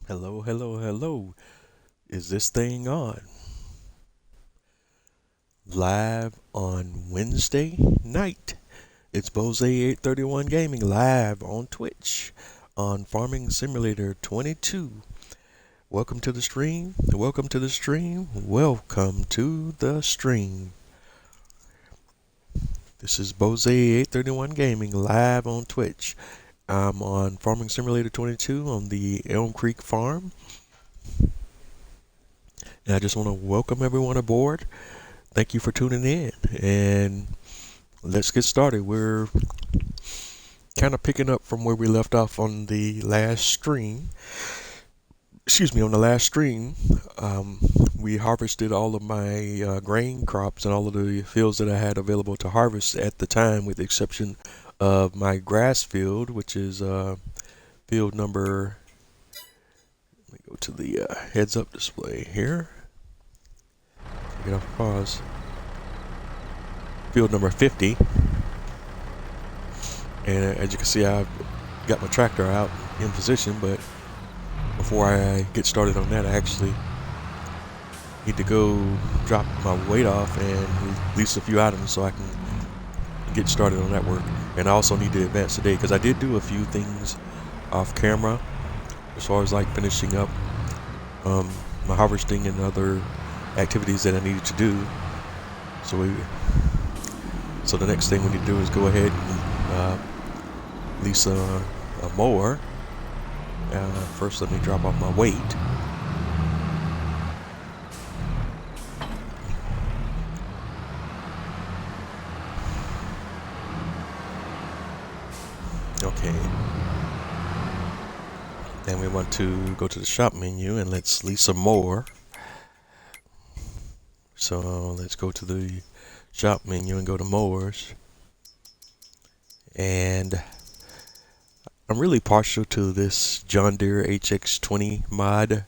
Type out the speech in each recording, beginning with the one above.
Hello, hello, hello. Is this thing on? Live on Wednesday night. It's Bose 831 Gaming live on Twitch on Farming Simulator 22. Welcome to the stream. Welcome to the stream. Welcome to the stream. This is Bose 831 Gaming live on Twitch. I'm on Farming Simulator 22 on the ELM Creek farm. And I just want to welcome everyone aboard. Thank you for tuning in, and let's get started. We're kind of picking up from where we left off on the last stream. On the last stream, we harvested all of my grain crops and all of the fields that I had available to harvest at the time, with the exception of my grass field, which is field number. Let me go to the heads-up display here. Get off pause. Field number 50. And as you can see, I've got my tractor out in position, but before I get started on that, I actually need to go drop my weight off and release a few items so I can get started on that work. And I also need to advance today because I did do a few things off camera as far as like finishing up my harvesting and other activities that I needed to do. So the next thing we need to do is go ahead and lease a mower. First, let me drop off my weight. Okay. Then we want to go to the shop menu and let's lease a mower. So let's go to the shop menu and go to mowers. And I'm really partial to this John Deere HX20 mod.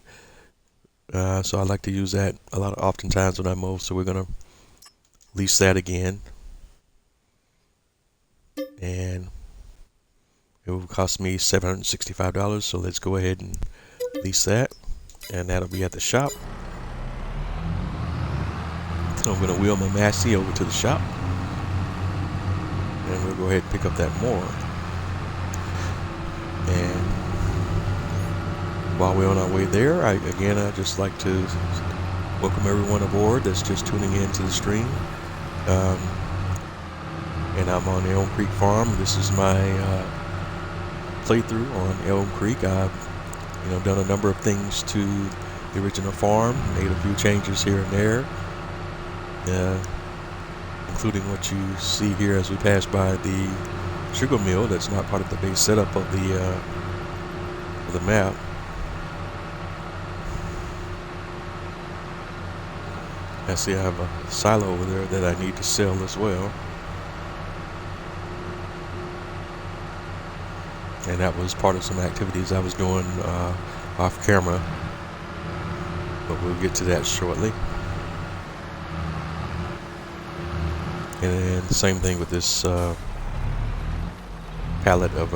So I like to use that oftentimes when I mow. So we're gonna lease that again. And it will cost me $765. So let's go ahead and lease that. And that'll be at the shop. I'm going to wheel my Massey over to the shop, and we'll go ahead and pick up that mower. And while we're on our way there, I'd just like to welcome everyone aboard that's just tuning in to the stream. And I'm on ELM Creek Farm. This is my playthrough on ELM Creek. I've done a number of things to the original farm, made a few changes here and there. Including what you see here as we pass by the sugar mill. That's not part of the base setup of the map. I see I have a silo over there that I need to sell as well. And that was part of some activities I was doing off camera. But we'll get to that shortly. And the same thing with this pallet of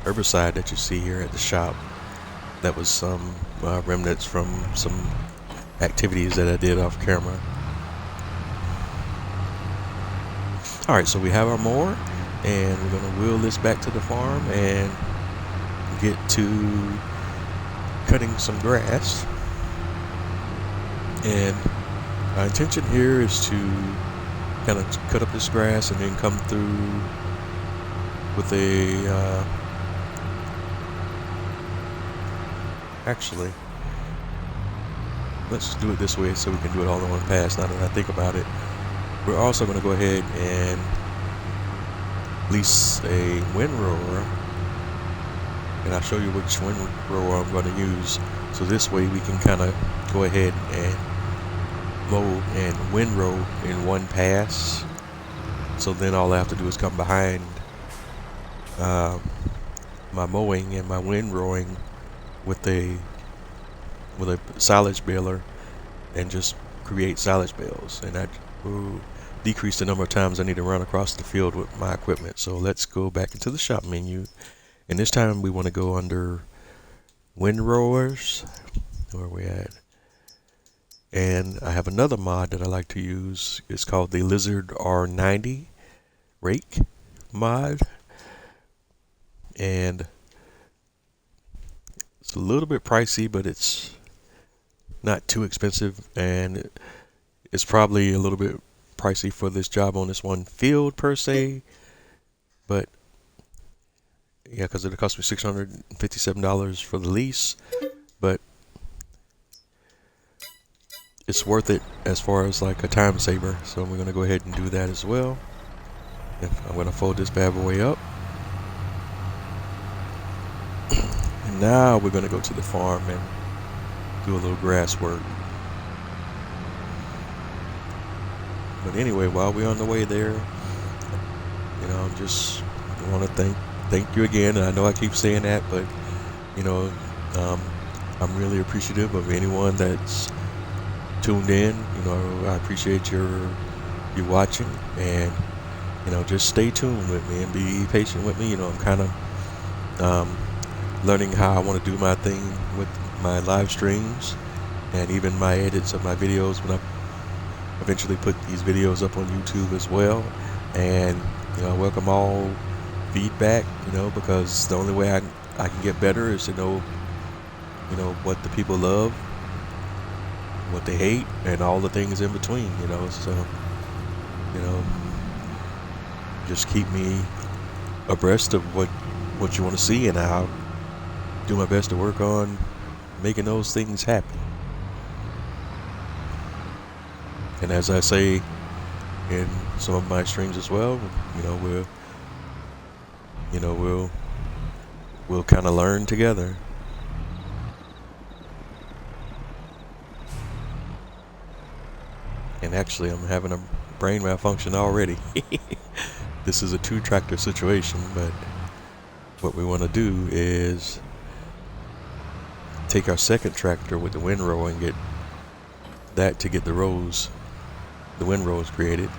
herbicide that you see here at the shop. That was some remnants from some activities that I did off camera. Alright, so we have our mower, and we're going to wheel this back to the farm and get to cutting some grass. And my intention here is to kind of cut up this grass and then come through with a actually, let's do it this way so we can do it all in one pass. Now that I think about it, we're also going to go ahead and lease a windrower, and I'll show you which windrower I'm going to use. So this way we can kind of go ahead and mow and windrow in one pass. So then all I have to do is come behind my mowing and my windrowing with a silage baler and just create silage bales, and that will decrease the number of times I need to run across the field with my equipment. So let's go back into the shop menu, and this time we want to go under windrowers. Where are we at? And I have another mod that I like to use. It's called the Lizard R90 Rake Mod. And it's a little bit pricey, but it's not too expensive. And it's probably a little bit pricey for this job on this one field per se. But yeah, because it cost me $657 for the lease. But it's worth it as far as like a time saver, so we're going to go ahead and do that as well. I'm going to fold this bad boy up, and now we're going to go to the farm and do a little grass work. But anyway, while we're on the way there, you know, just want to thank you again. And I know I keep saying that, but you know, I'm really appreciative of anyone that's tuned in. You know, I appreciate you watching, and you know, just stay tuned with me and be patient with me. You know, I'm kind of learning how I want to do my thing with my live streams and even my edits of my videos when I eventually put these videos up on YouTube as well. And you know, I welcome all feedback, you know, because the only way I can get better is to know, you know, what the people love, what they hate, and all the things in between, you know. So, you know, just keep me abreast of what you want to see, and I'll do my best to work on making those things happen. And as I say in some of my streams as well, you know, we'll kind of learn together. And actually, I'm having a brain malfunction already. This is a 2-tractor situation, but what we want to do is take our second tractor with the windrow and get that to get the windrows created.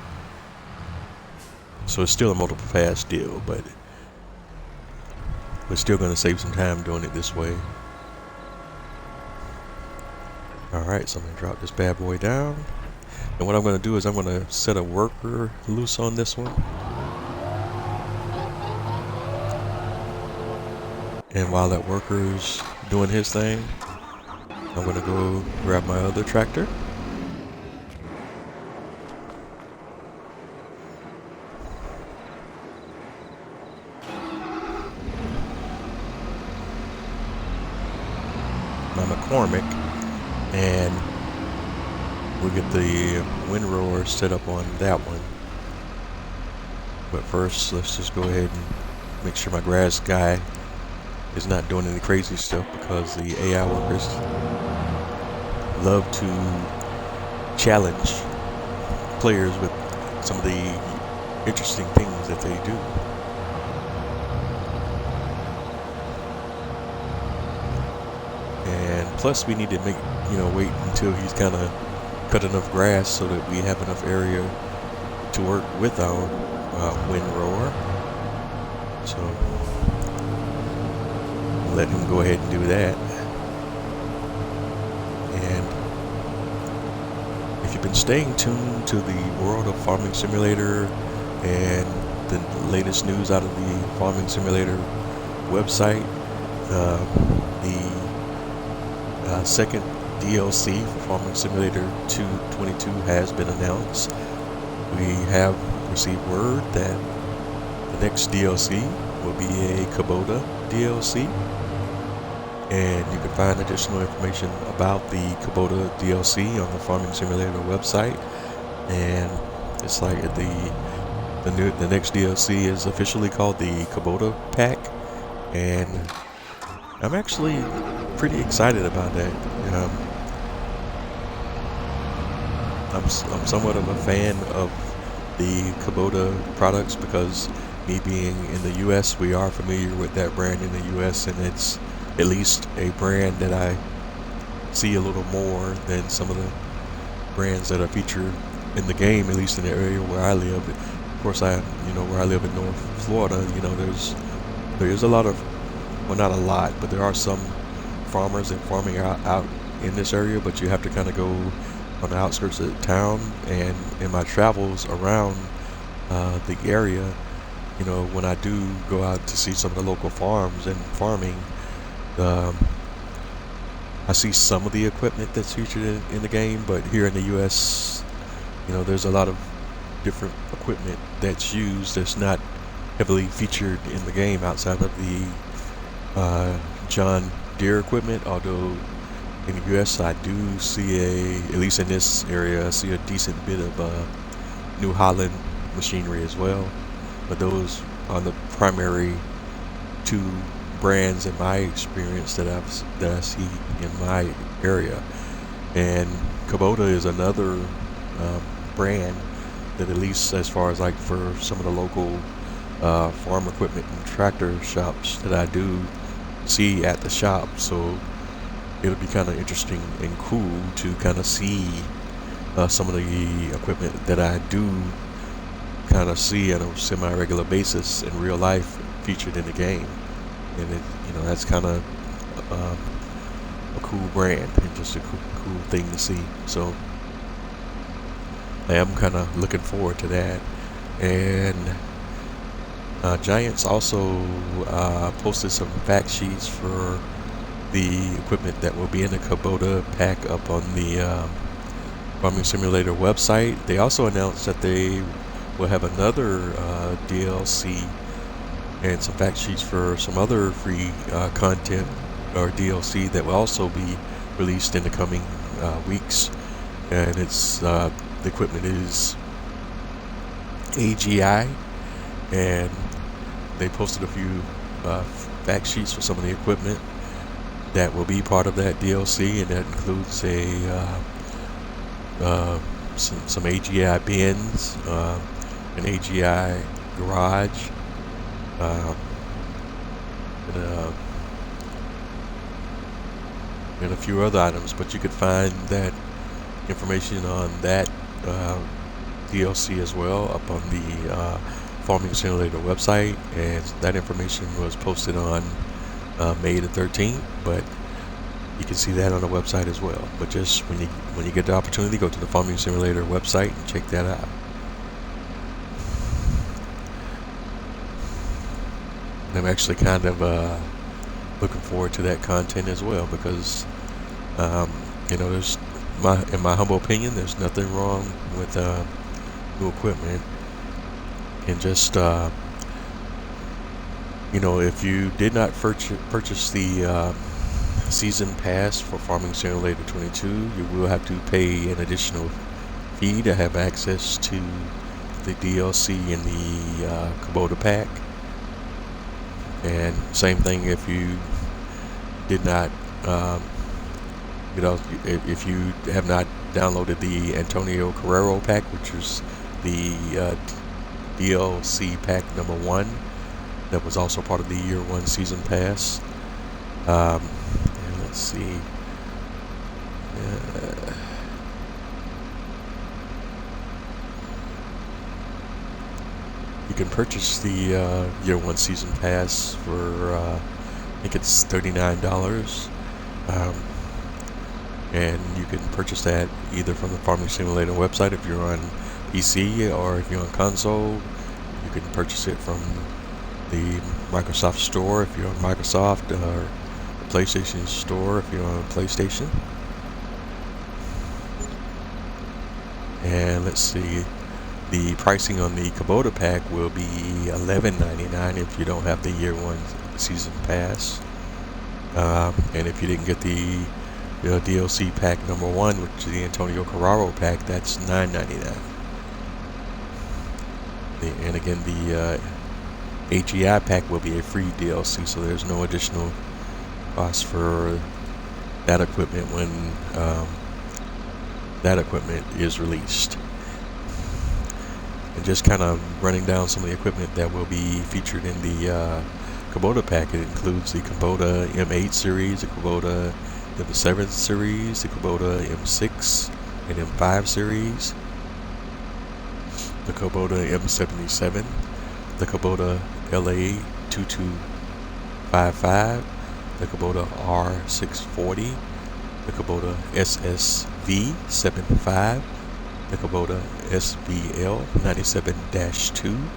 So it's still a multiple pass deal, but we're still going to save some time doing it this way. Alright, so I'm going to drop this bad boy down. And what I'm going to do is I'm going to set a worker loose on this one. And while that worker's doing his thing, I'm going to go grab my other tractor. My McCormick, and we'll get the windrower set up on that one. But first, let's just go ahead and make sure my grass guy is not doing any crazy stuff, because the AI workers love to challenge players with some of the interesting things that they do. And plus, we need to wait until he's kind of cut enough grass so that we have enough area to work with our windrower. So let him go ahead and do that. And if you've been staying tuned to the world of Farming Simulator and the latest news out of the Farming Simulator website, the second DLC for Farming Simulator 2.22 has been announced. We have received word that the next DLC will be a Kubota Dlc, and you can find additional information about the Kubota Dlc on the Farming Simulator website. And it's like the next DLC is officially called the Kubota Pack, and I'm actually pretty excited about that. I'm somewhat of a fan of the Kubota products, because me being in the US, we are familiar with that brand in the US, and it's at least a brand that I see a little more than some of the brands that are featured in the game, at least in the area where I live. Of course, where I live in North Florida, there is a lot of, well, not a lot, but there are some farmers and farming out in this area, but you have to kind of go on the outskirts of the town. And in my travels around the area, you know, when I do go out to see some of the local farms and farming, I see some of the equipment that's featured in the game, but here in the US, you know, there's a lot of different equipment that's used that's not heavily featured in the game outside of the John Deere equipment. Although in the US I do see at least in this area, I see a decent bit of New Holland machinery as well. But those are the primary two brands in my experience that I see in my area. And Kubota is another brand that, at least as far as like for some of the local farm equipment and tractor shops, that I do see at the shop. So it'll be kind of interesting and cool to kind of see some of the equipment that I do kind of see on a semi-regular basis in real life featured in the game. And it, you know, that's kind of a cool brand and just a cool thing to see. So I am kind of looking forward to that. And Giants also posted some fact sheets for the equipment that will be in the Kubota Pack up on the Farming Simulator website. They also announced that they will have another DLC and some fact sheets for some other free content or DLC that will also be released in the coming weeks. And it's the equipment is AGI, and they posted a few fact sheets for some of the equipment that will be part of that DLC, and that includes some AGI bins, an AGI garage, and a few other items. But you could find that information on that DLC as well up on the Farming Simulator website, and that information was posted on May the 13th, but you can see that on the website as well. But just when you get the opportunity, go to the Farming Simulator website and check that out. And I'm actually kind of looking forward to that content as well, because you know, in my humble opinion, there's nothing wrong with new equipment. And just you know, if you did not purchase the season pass for Farming Simulator 22, you will have to pay an additional fee to have access to the DLC in the Kubota Pack. And same thing if you did not, you know, if you have not downloaded the Antonio Carrero pack, which is the DLC pack number 1, that was also part of the year 1 season pass. And let's see. You can purchase the year 1 season pass for I think it's $39, and you can purchase that either from the Farming Simulator website if you're on PC, or if you're on console, you can purchase it from the Microsoft Store if you're on Microsoft, or the PlayStation Store if you're on PlayStation. And let's see, the pricing on the Kubota Pack will be $11.99 if you don't have the year 1 season pass. And if you didn't get the DLC pack number 1, which is the Antonio Carrero pack, that's $9.99. And again, the AGI pack will be a free DLC, so there's no additional cost for that equipment when that equipment is released. And just kind of running down some of the equipment that will be featured in the Kubota Pack. It includes the Kubota M8 series, the Kubota M7 series, the Kubota M6 and M5 series, the Kubota M77, the Kubota LA2255, the Kubota R640, the Kubota SSV75, the Kubota SVL97-2,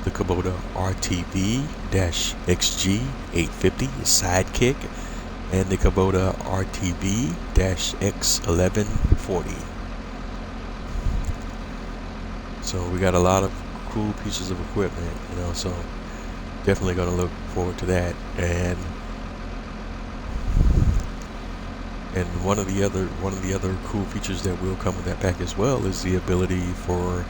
the Kubota RTV-XG850 Sidekick, and the Kubota RTV-X1140. So we got a lot of cool pieces of equipment, you know, so definitely going to look forward to that. And one of the other cool features that will come with that pack as well is the ability for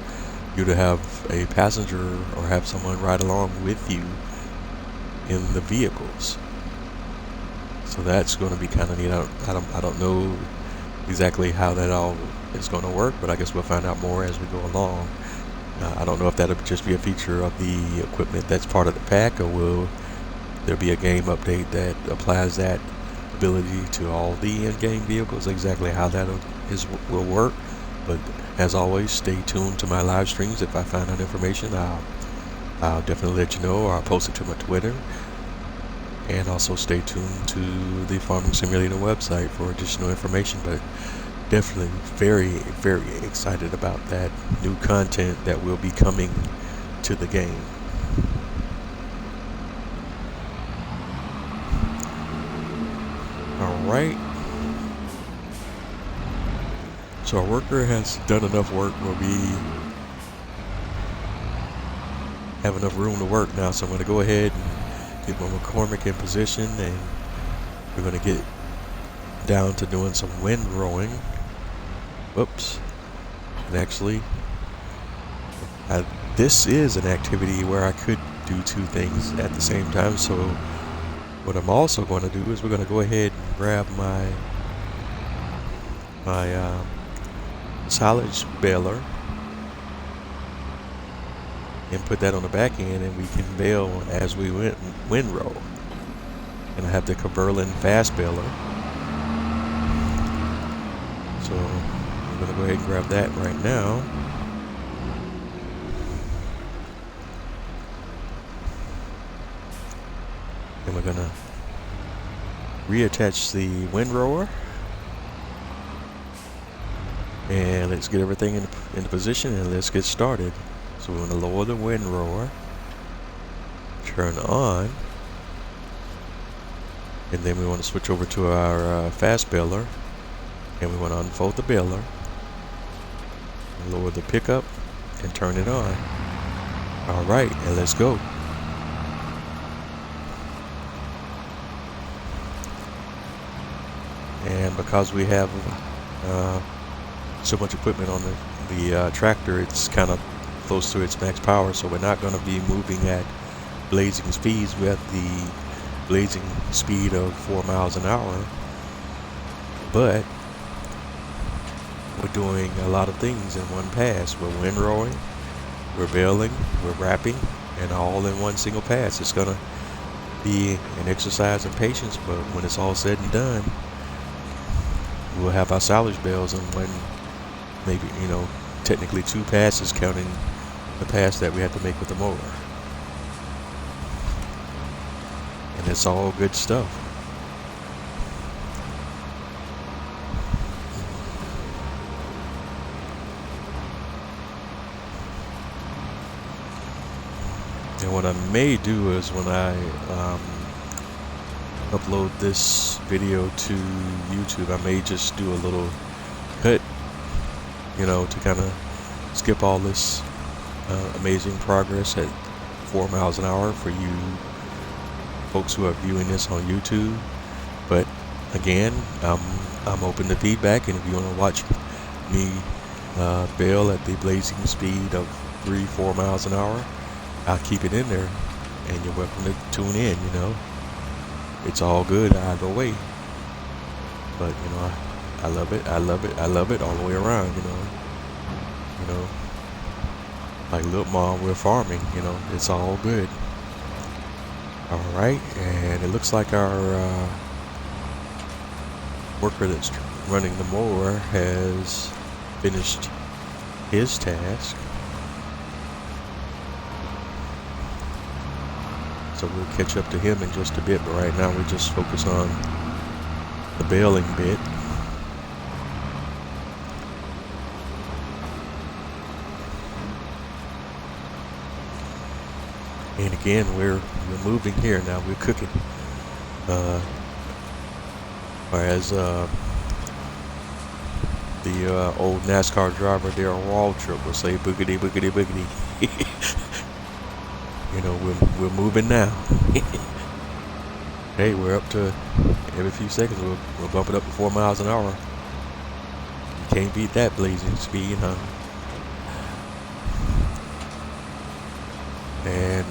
you to have a passenger or have someone ride along with you in the vehicles. So that's going to be kind of neat. I don't know exactly how that all is going to work, but I guess we'll find out more as we go along. I don't know if that'll just be a feature of the equipment that's part of the pack, or will there be a game update that applies that ability to all the in-game vehicles. Exactly how that will work, but as always, stay tuned to my live streams. If I find out information, I'll definitely let you know, or I'll post it to my Twitter. And also stay tuned to the Farming Simulator website for additional information. But definitely very, very excited about that new content that will be coming to the game. Alright. So our worker has done enough work where we have enough room to work now. So I'm going to go ahead and get my McCormick in position, and we're going to get down to doing some windrowing. Whoops. And actually, this is an activity where I could do two things at the same time. So what I'm also going to do is we're going to go ahead and grab my silage baler and put that on the back end, and we can bale as we windrow. And I have the Kubota fast baler, so I'm going to go ahead and grab that right now. And we're going to reattach the windrower. And let's get everything into position, and let's get started. So we're going to lower the windrower, turn on, and then we want to switch over to our fast baler, and we want to unfold the baler, lower the pickup, and turn it on. Alright, and let's go. And because we have so much equipment on the tractor, it's kind of close to its max power, so we're not going to be moving at blazing speeds. We have the blazing speed of 4 miles an hour, but we're doing a lot of things in one pass. We're windrowing, we're baling, we're wrapping, and all in one single pass. It's going to be an exercise in patience, but when it's all said and done, we'll have our silage bales in one, maybe, you know, technically 2 passes, counting the pass that we had to make with the mower. And it's all good stuff. And what I may do is, when I upload this video to YouTube, I may just do a little cut, you know, to kind of skip all this amazing progress at 4 miles an hour for you folks who are viewing this on YouTube. But again, I'm open to feedback, and if you want to watch me bale at the blazing speed of 3-4 miles an hour, I'll keep it in there, and you're welcome to tune in. You know, it's all good either way. But you know, I love it. I love it. I love it all the way around. You know, like Little Mom, we're farming. You know, it's all good. All right, and it looks like our worker that's running the mower has finished his task. So so we'll catch up to him in just a bit, but right now we just focus on the baling bit. And again, we're moving here now. We're cooking. Whereas the old NASCAR driver Darryl Waltrip will say, "Boogity, boogity, boogity." You know, we're moving now. Hey, we're up to every few seconds. We'll bump it up to 4 miles an hour. You can't beat that blazing speed, huh? And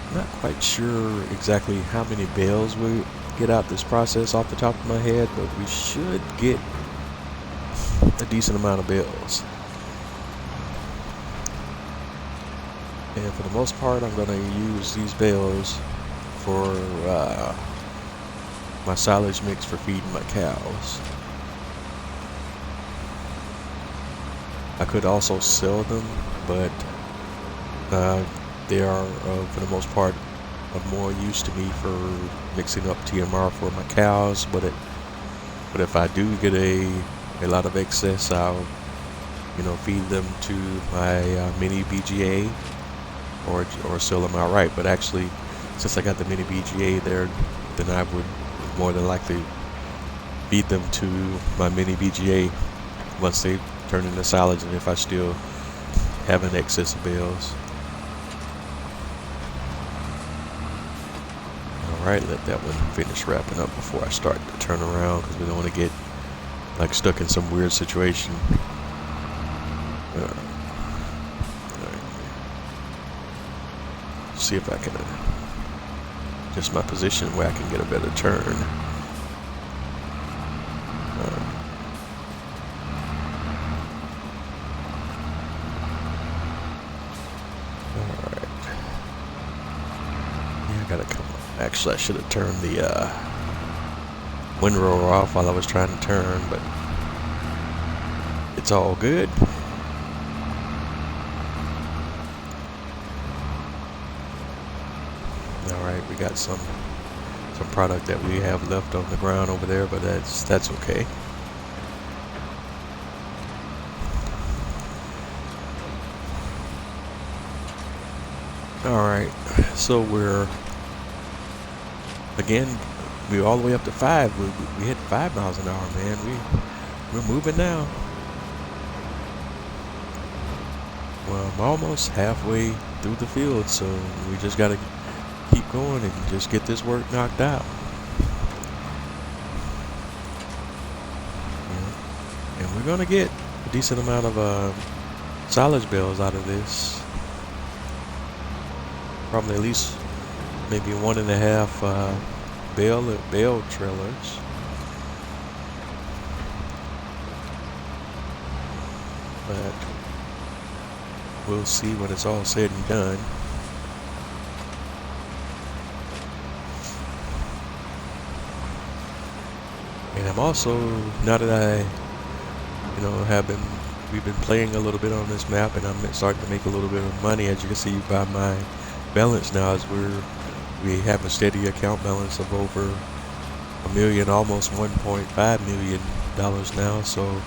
I'm not quite sure exactly how many bales we get out this process off the top of my head, but we should get a decent amount of bales. And for the most part, I'm going to use these bales for my silage mix for feeding my cows. I could also sell them, but they are, for the most part, of more use to me for mixing up TMR for my cows. But if I do get a lot of excess, I'll feed them to my mini BGA or sell them outright. But actually, since I got the mini BGA there, then I would more than likely feed them to my mini BGA once they turn into silage, and if I still have an excess of bales. Alright, let that one finish wrapping up before I start to turn around, because we don't want to get like stuck in some weird situation. Alright. See if I can adjust my position where I can get a better turn. Actually, I should have turned the windrower off while I was trying to turn, but it's all good. Alright, we got some product that we have left on the ground over there, but that's okay. Alright, so we're all the way up to 5. We hit 5 miles an hour, man. We're moving now. Well, I'm almost halfway through the field, so we just gotta keep going and just get this work knocked out. Yeah. And we're gonna get a decent amount of silage bales out of this. Probably at least maybe 1.5 bale trailers. But we'll see when it's all said and done. And I'm also, now that we've been playing a little bit on this map, and I'm starting to make a little bit of money, as you can see by my balance now, as we have a steady account balance of over $1 million, almost $1.5 million now. So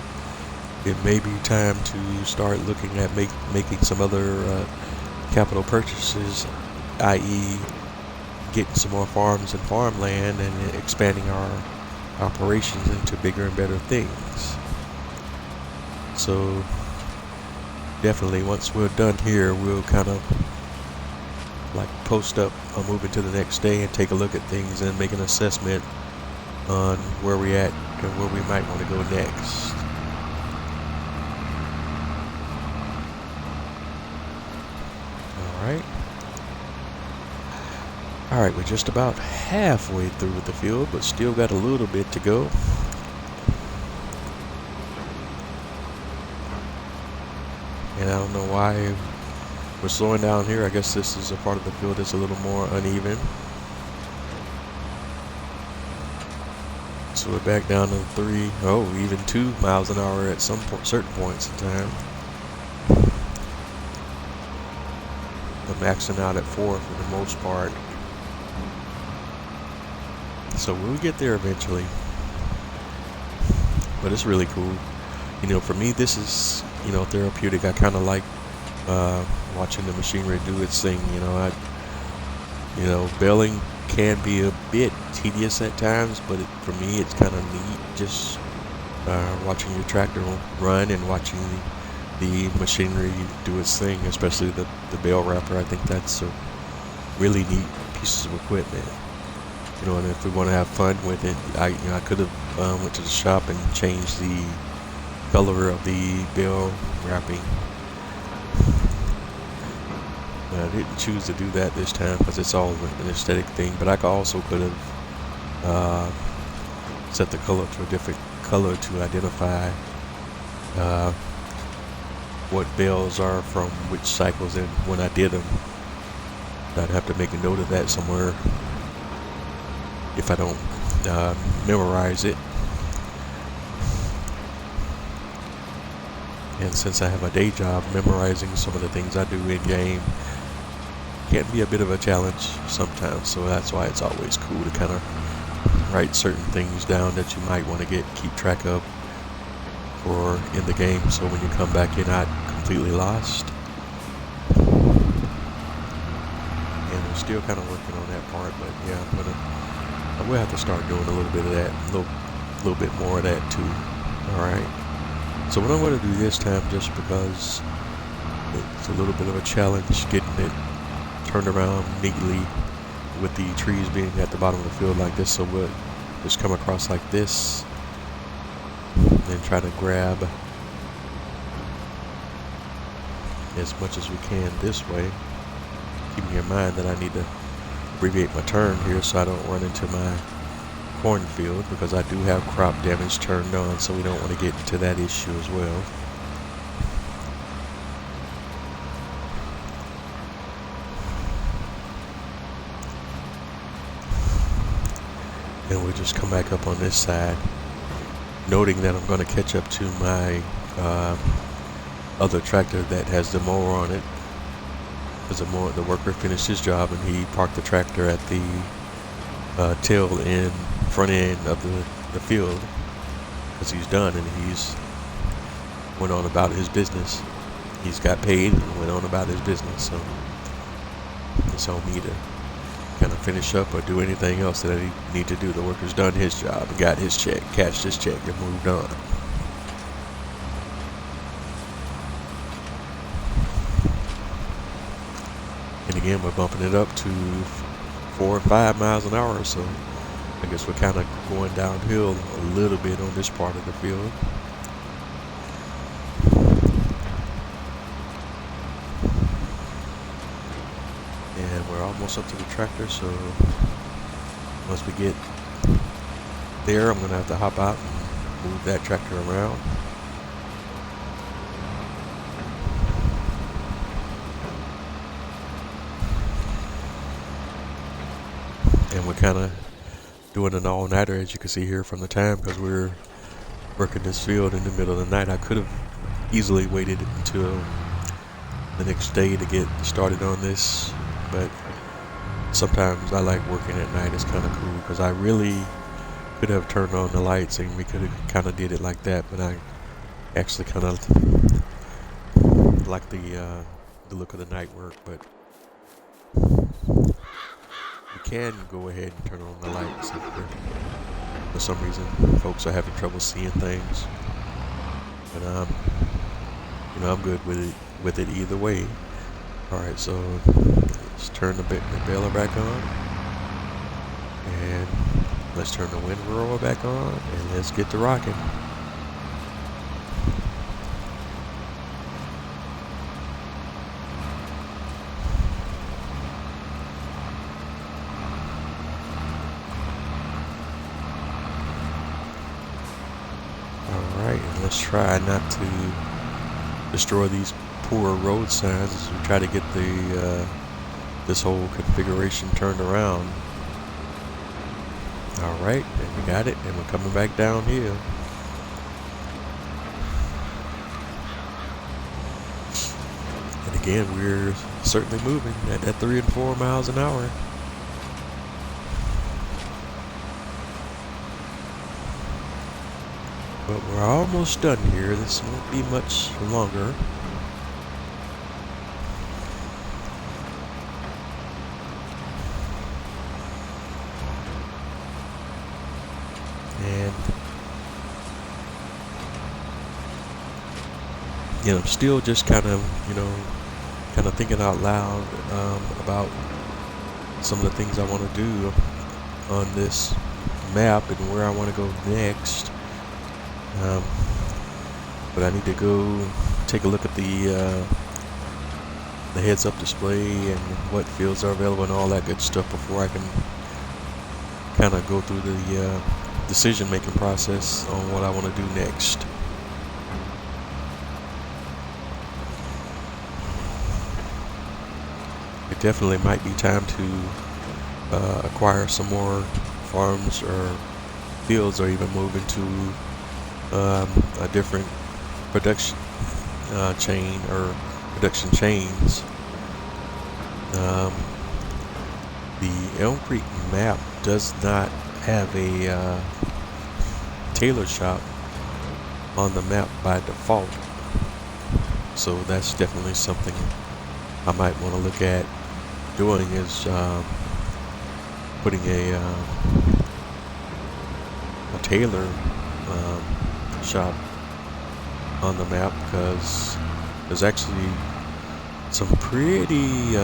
it may be time to start looking at making some other capital purchases, i.e. getting some more farms and farmland and expanding our operations into bigger and better things. So definitely once we're done here, we'll kind of like post up or move into the next day and take a look at things and make an assessment on where we're at and where we might want to go next. Alright, we're just about halfway through the field, but still got a little bit to go. And I don't know why we're slowing down here. I guess this is a part of the field that's a little more uneven. So we're back down to 3, even 2 miles an hour at certain points in time. maxing out at 4 for the most part. So we'll get there eventually. But it's really cool. You know, for me, this is, you know, therapeutic. I kind of like watching the machinery do its thing. You know, baling can be a bit tedious at times, but for me, it's kind of neat just watching your tractor run and watching the machinery do its thing, especially the bale wrapper. I think that's a really neat piece of equipment. You know, and if we want to have fun with it, I could have went to the shop and changed the color of the bale wrapping. I didn't choose to do that this time because it's all an aesthetic thing, but I also could have set the color to a different color to identify what bales are from which cycles and when I did them. I'd have to make a note of that somewhere if I don't memorize it. And since I have a day job, memorizing some of the things I do in game can be a bit of a challenge sometimes, so that's why it's always cool to kind of write certain things down that you might want to keep track of or in the game, so when you come back you're not completely lost. And we're still kind of working on that part, but yeah, I will have to start doing a little bit of that, a little bit more of that too. Alright, so what I'm going to do this time, just because it's a little bit of a challenge getting it turned around neatly with the trees being at the bottom of the field like this, so we'll just come across like this and then try to grab as much as we can this way, keeping in mind that I need to abbreviate my turn here so I don't run into my cornfield, because I do have crop damage turned on, so we don't want to get into that issue as well. And we'll just come back up on this side, noting that I'm going to catch up to my other tractor that has the mower on it, because the worker finished his job and he parked the tractor at the tail end, front end of the field, because he's done and he's went on about his business. He's got paid and went on about his business, so it's on me to kind of finish up or do anything else that I need to do. The worker's done his job and got his check, cashed his check, and moved on. And again, we're bumping it up to 4 or 5 miles an hour, so I guess we're kind of going downhill a little bit on this part of the field. And we're almost up to the tractor, so once we get there, I'm going to have to hop out and move that tractor around. And we're kind of doing an all-nighter, as you can see here from the time, because we're working this field in the middle of the night. I could have easily waited until the next day to get started on this, but sometimes I like working at night. It's kind of cool, because I really could have turned on the lights and we could have kind of did it like that, but I actually kind of like the look of the night work. But you can go ahead and turn on the lights if for some reason folks are having trouble seeing things, but I'm good with it either way. Alright, so let's turn the baler back on, and let's turn the windrower back on, and let's get to rocking. Alright, and let's try not to destroy these poor road signs as we try to get the this whole configuration turned around. Alright, and we got it, and we're coming back down here. And again, we're certainly moving at 3 and 4 miles an hour. But we're almost done here. This won't be much longer. And I'm still just kind of thinking out loud about some of the things I want to do on this map and where I want to go next. But I need to go take a look at the heads-up display and what fields are available and all that good stuff before I can kind of go through the decision-making process on what I want to do next. It definitely might be time to acquire some more farms or fields, or even move into a different production chain or production chains. The ELM Creek map does not have a tailor shop on the map by default, so that's definitely something I might want to look at doing, is putting a tailor shop on the map, because there's actually some pretty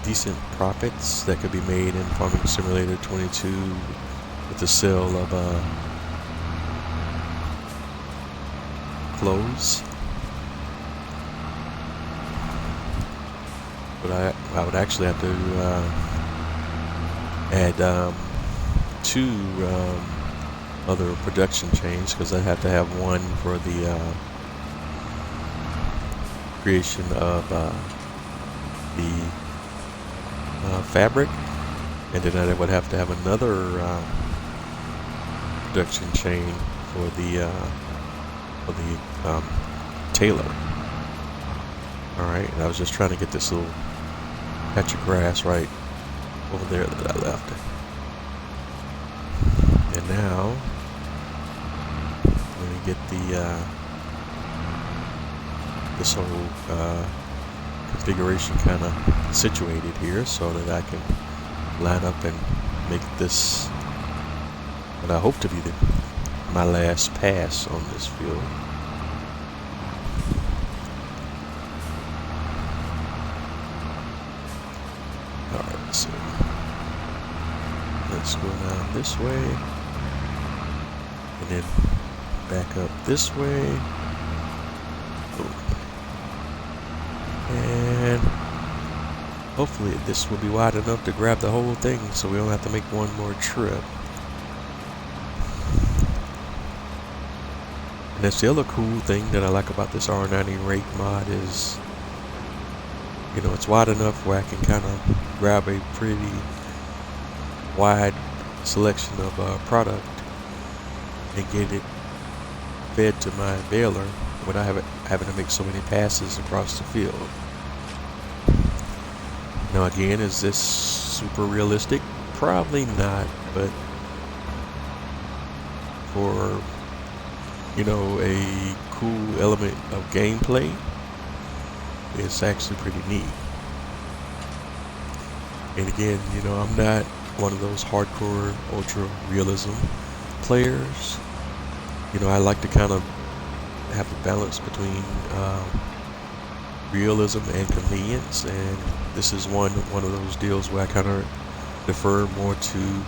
decent profits that could be made in Farming Simulator 22 with the sale of clothes. But I would actually have to add 2 other production chains, because I have to have one for the creation of the fabric, and then I would have to have another production chain for the tailor. Alright, and I was just trying to get this little patch of grass right over there that I left. And now let me get the this whole configuration kind of situated here, so that I can line up and make this what I hope to be my last pass on this field. Alright, so let's go down this way and then back up this way. Boom. And hopefully this will be wide enough to grab the whole thing, so we don't have to make one more trip. And that's the other cool thing that I like about this R90 Rake mod is, it's wide enough where I can kind of grab a pretty wide selection of product and get it fed to my baler without having to make so many passes across the field. Now again, is this super realistic? Probably not, but for a cool element of gameplay, it's actually pretty neat. And again, I'm not one of those hardcore ultra realism players. I like to kind of have a balance between realism and convenience, and this is one of those deals where I kind of defer more to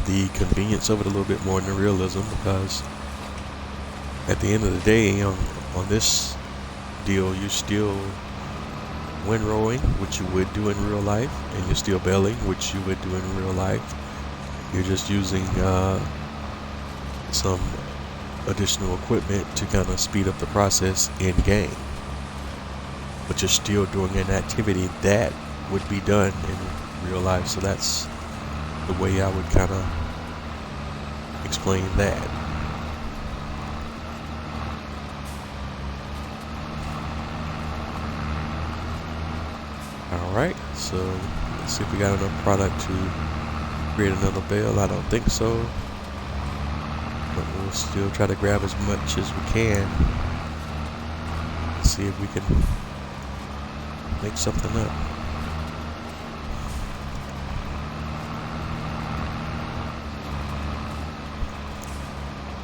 the convenience of it a little bit more than the realism, because at the end of the day, on this deal, you're still windrowing, which you would do in real life, and you're still baling, which you would do in real life. You're just using some additional equipment to kind of speed up the process in game, but you're still doing an activity that would be done in real life. So that's the way I would kind of explain that. Alright, so let's see if we got enough product to create another bale. I don't think so, but we'll still try to grab as much as we can. See if we can make something up.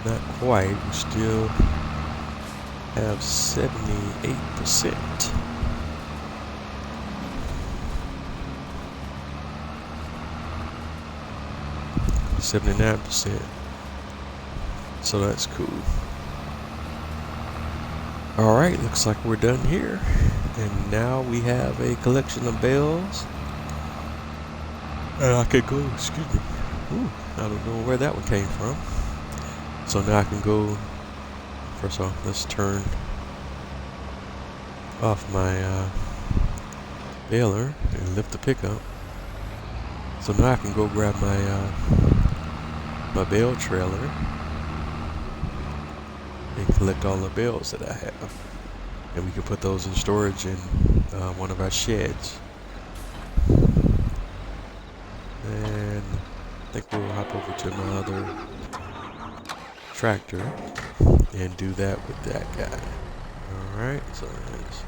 Not quite, we still have 78%. 79%. So that's cool. Alright, looks like we're done here. And now we have a collection of bales. And I could go, excuse me. Ooh, I don't know where that one came from. So now I can go, first off, let's turn off my baler and lift the pickup. So now I can go grab my my bale trailer and collect all the bales that I have, and we can put those in storage in one of our sheds. And I think we'll hop over to my other tractor and do that with that guy. Alright, so let's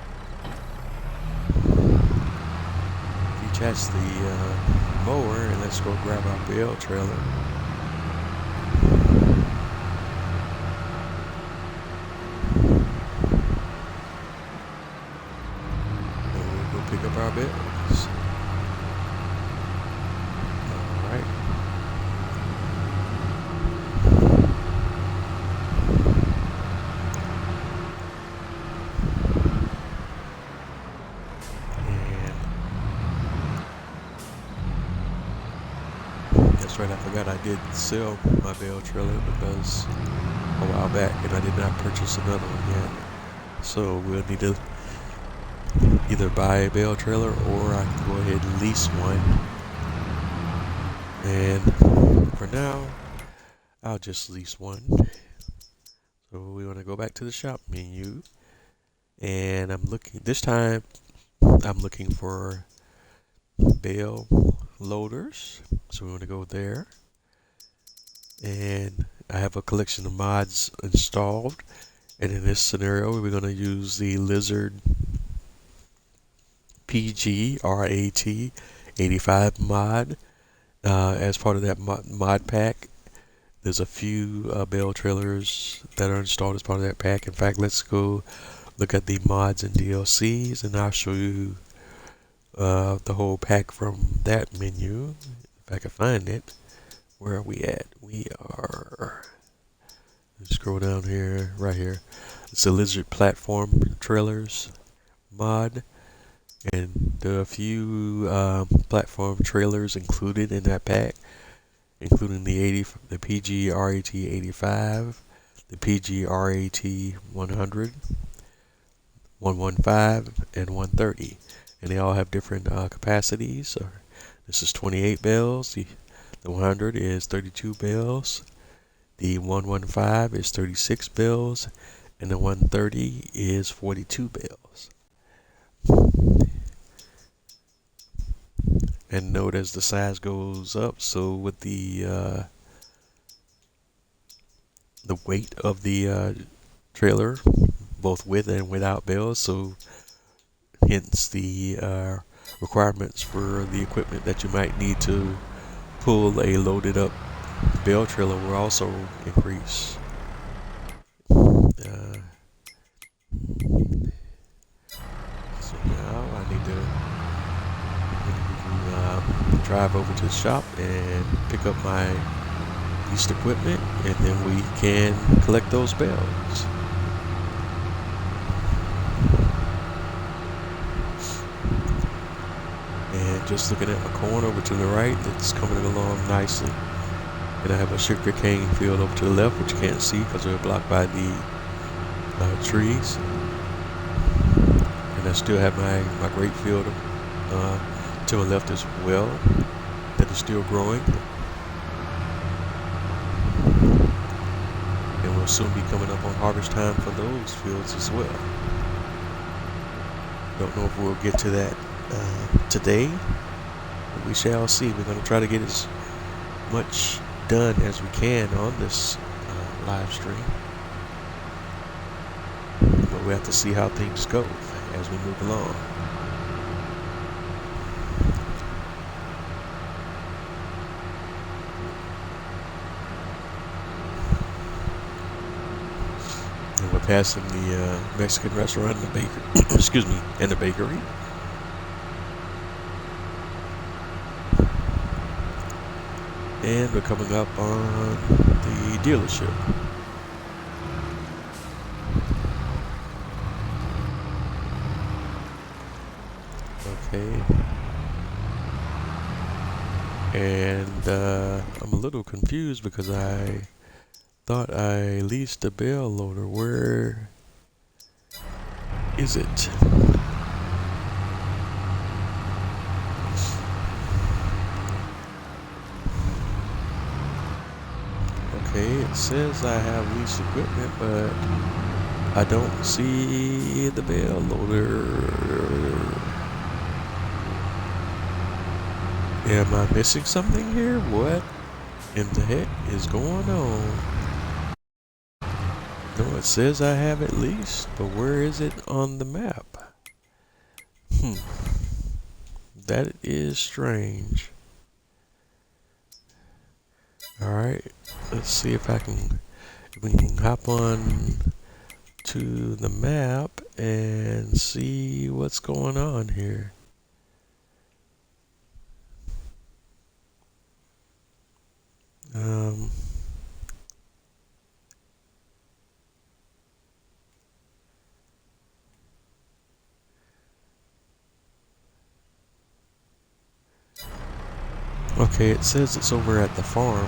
detach the mower and let's go grab our bale trailer. Pick up our bales. Alright. And that's right, I forgot I did sell my bale trailer because a while back, and I did not purchase another one yet. So we'll need to either buy a bale trailer or I can go ahead and lease one. And for now, I'll just lease one. So we want to go back to the shop menu, and I'm looking, this time I'm looking for bale loaders. So we want to go there, and I have a collection of mods installed, and in this scenario we're going to use the Lizard R90 85 mod as part of that mod pack. There's a few bale trailers that are installed as part of that pack. In fact, let's go look at the mods and DLCs, and I'll show you the whole pack from that menu if I can find it. Where are we at? We are, let's scroll down here, right here. It's a Lizard platform trailers mod. And there are a few platform trailers included in that pack, including the PG RAT 85, the PG RAT 100, 115, and 130. And they all have different capacities. So this is 28 bales, the 100 is 32 bales, the 115 is 36 bales, and the 130 is 42 bales. And note as the size goes up, so with the weight of the trailer, both with and without bales, so hence the requirements for the equipment that you might need to pull a loaded up bale trailer will also increase. So now I need to drive over to the shop and pick up my leased equipment, and then we can collect those bales. And just looking at my corn over to the right, it's coming along nicely. And I have a sugar cane field over to the left, which you can't see because they're blocked by the trees. And I still have my grape field to the left as well, that is still growing, and we'll soon be coming up on harvest time for those fields as well. Don't know if we'll get to that today. We shall see. We're going to try to get as much done as we can on this live stream. But we have to see how things go as we move along. And we're passing the Mexican restaurant and the bakery. Excuse me, and the bakery. And we're coming up on the dealership. Okay. And I'm a little confused because I thought I leased a bale loader. Where is it? Okay, it says I have leased equipment, but I don't see the bale loader. Am I missing something here? What in the heck is going on? No, it says I have it leased, but where is it on the map? That is strange. Alright, let's see if we can hop on to the map and see what's going on here. Okay, it says it's over at the farm.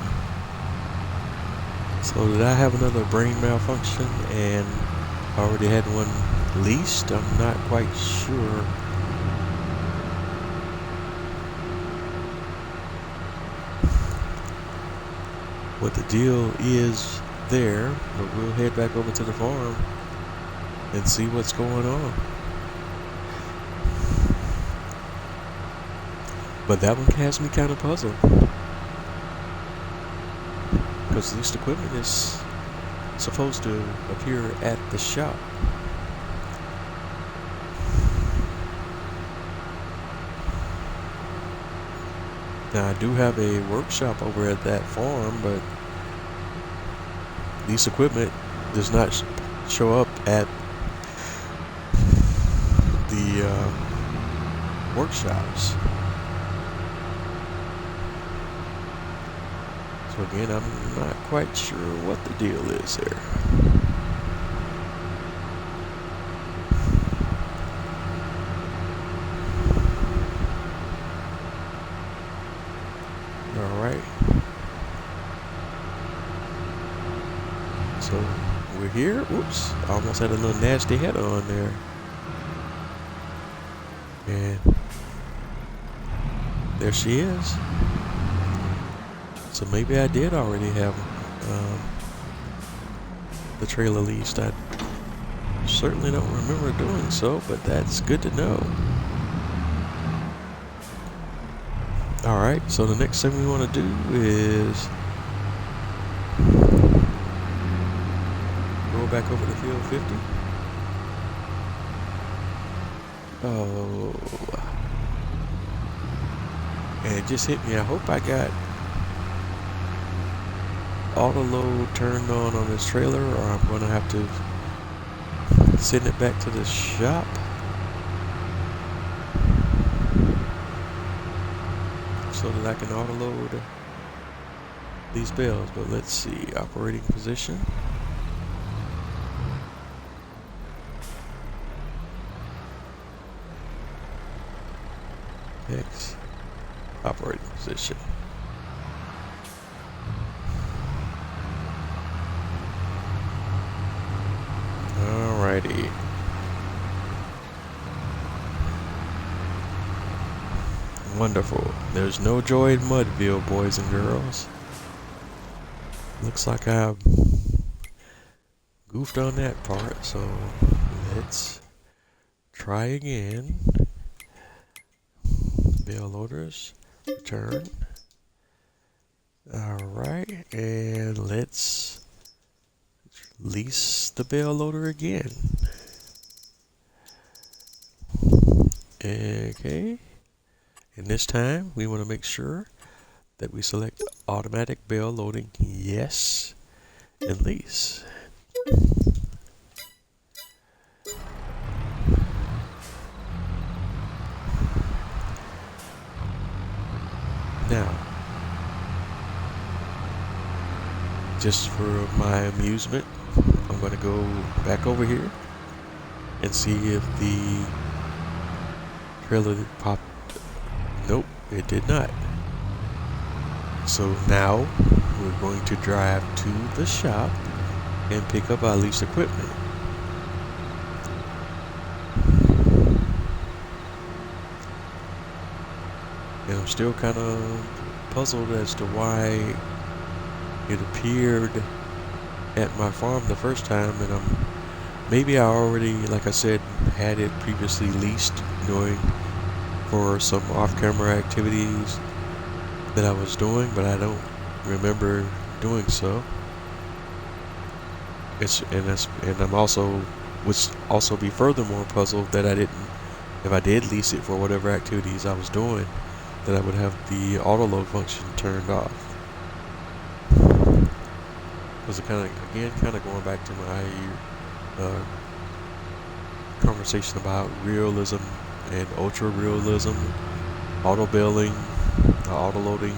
So did I have another brain malfunction and already had one leased? I'm not quite sure. What the deal is there, but we'll head back over to the farm and see what's going on. But that one has me kind of puzzled, because leased equipment is supposed to appear at the shop. Now I do have a workshop over at that farm, but leased equipment does not show up at the workshops. So again, I'm not quite sure what the deal is there. Alright. So we're here. Whoops. Almost had a little nasty header on there. And there she is. So maybe I did already have the trailer leased. I certainly don't remember doing so, but that's good to know. Alright, so the next thing we want to do is go back over to field 50. Oh. And it just hit me. I hope I got auto load turned on this trailer, or I'm going to have to send it back to the shop. So that I can auto load these bales. But let's see, operating position. X, operating position. Alrighty. Wonderful. There's no joy in Mudville, boys and girls. Looks like I goofed on that part, so let's try again. Bell loaders, return. Alright, and let's lease the bell loader again. Okay, and this time we want to make sure that we select automatic bell loading, yes, and lease. Now, just for my amusement, I'm going to go back over here and see if the trailer popped. Nope, it did not. So now we're going to drive to the shop and pick up our leased equipment. And I'm still kind of puzzled as to why it appeared at my farm the first time, and maybe I already, like I said, had it previously leased, knowing for some off-camera activities that I was doing, but I don't remember doing so. And I'm also would also be furthermore puzzled that I didn't, if I did lease it for whatever activities I was doing, that I would have the auto load function turned off. Because it kind of going back to my conversation about realism and ultra realism. Auto bailing, auto loading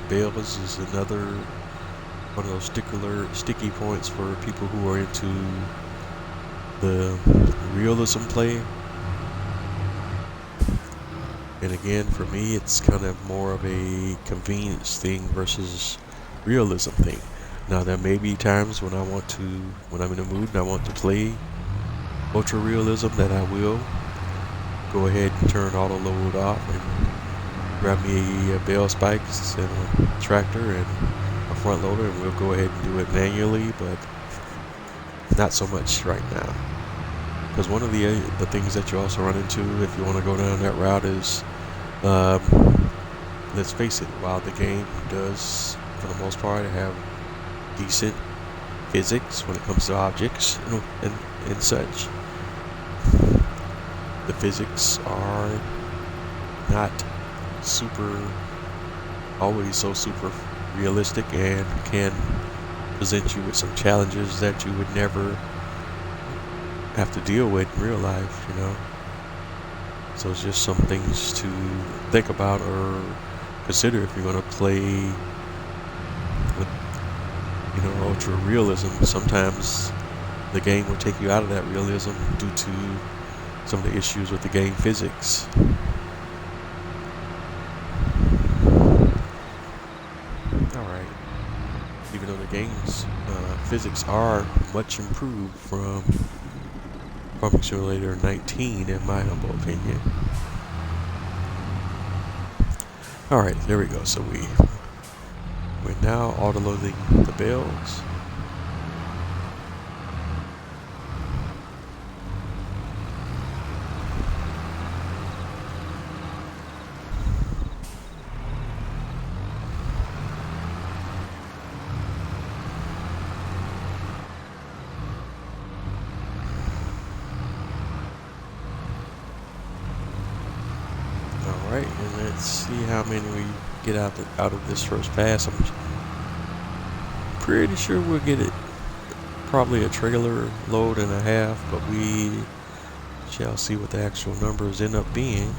bails is another one of those sticky points for people who are into the realism play. And again, for me, it's kind of more of a convenience thing versus realism thing. Now, there may be times when when I'm in a mood and I want to play ultra realism, that I will go ahead and turn auto load off and grab me a bale spikes and a tractor and a front loader, and we'll go ahead and do it manually, but not so much right now. Because one of the things that you also run into if you want to go down that route is, let's face it, while the game does, for the most part, have decent physics when it comes to objects and such, the physics are not always so super realistic, and can present you with some challenges that you would never have to deal with in real life, you know. So it's just some things to think about or consider if you're going to play with, you know, ultra realism. Sometimes the game will take you out of that realism due to some of the issues with the game physics. Alright, even though the game's physics are much improved from Farming Simulator 19, in my humble opinion. Alright, there we go. So we're now auto-loading the bales. Alright, and let's see how many we get out of this first pass. I'm pretty sure we'll get it probably a trailer load and a half, but we shall see what the actual numbers end up being.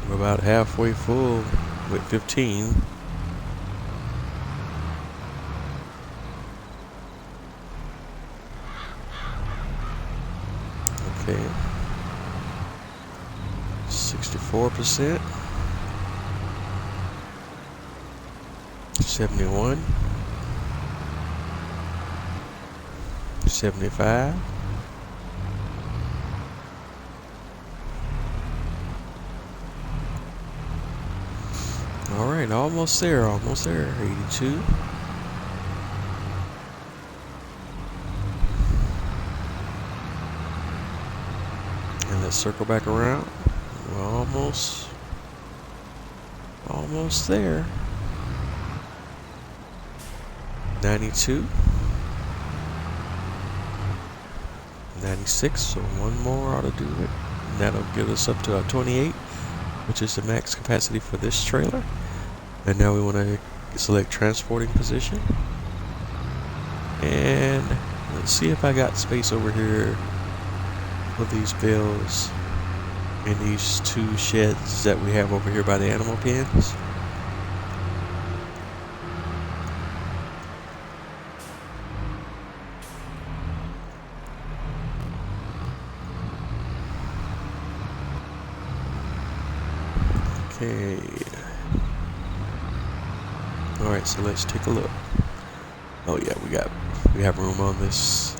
We're about halfway full with 15. Okay, 64%, 71, 75, all right, almost there, 82. Let's circle back around. We're almost there. 92. 96, so one more ought to do it. And that'll get us up to our 28, which is the max capacity for this trailer. And now we want to select transporting position. And let's see if I got space over here for these bales in these two sheds that we have over here by the animal pens. Okay. Alright, so let's take a look. Oh yeah, we have room on this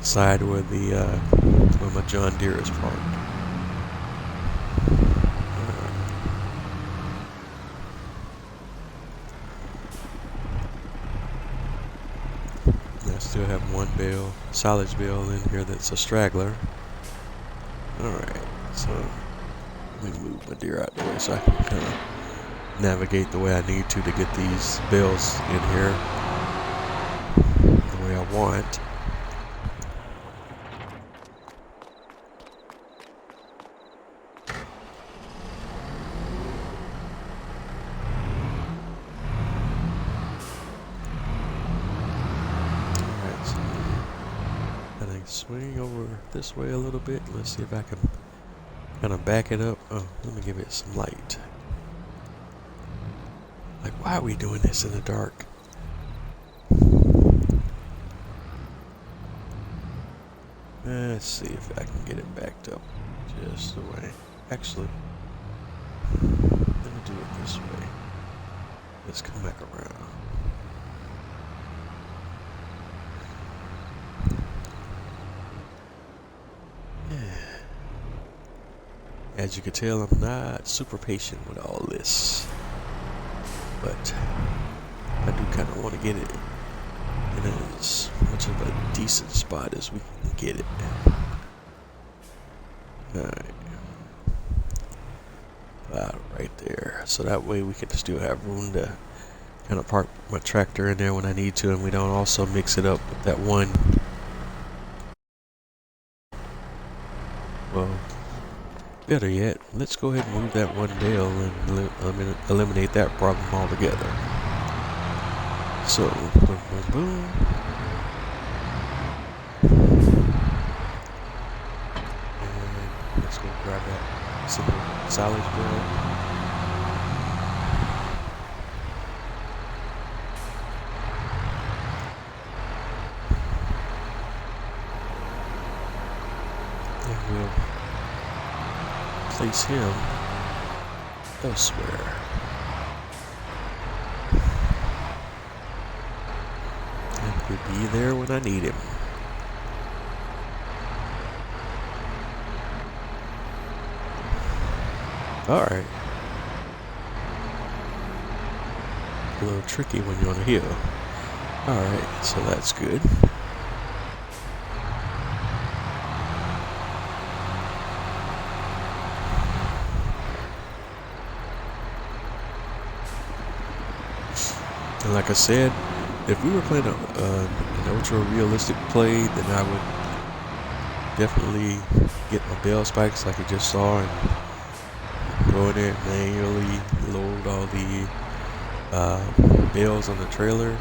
side where the where my John Deere is parked. I still have one bale, silage bale in here that's a straggler. Alright, so let me move my deer out the way so I can kind of navigate the way I need to get these bales in here the way I want. Alright, so and I swing over this way a little bit. Let's see if I can kind of back it up. Oh, let me give it some light. Like, why are we doing this in the dark? Let's see if I can get it backed up just the way. Actually, let me do it this way. Let's come back around. As you can tell, I'm not super patient with all this, but I do kind of want to get it in as much of a decent spot as we can get it. Alright. Right there. So that way we can still have room to kind of park my tractor in there when I need to, and we don't also mix it up with that one. Well, better yet, let's go ahead and move that one bale and eliminate that problem altogether. So, boom, boom, boom. And let's go grab that single silage bale. And we'll place him elsewhere. And he'll be there when I need him. Alright. A little tricky when you're on a hill. Alright, so that's good. And like I said, if we were playing an ultra-realistic play, then I would definitely get my bale spikes like you just saw and go in there and manually load all the bales on the trailer.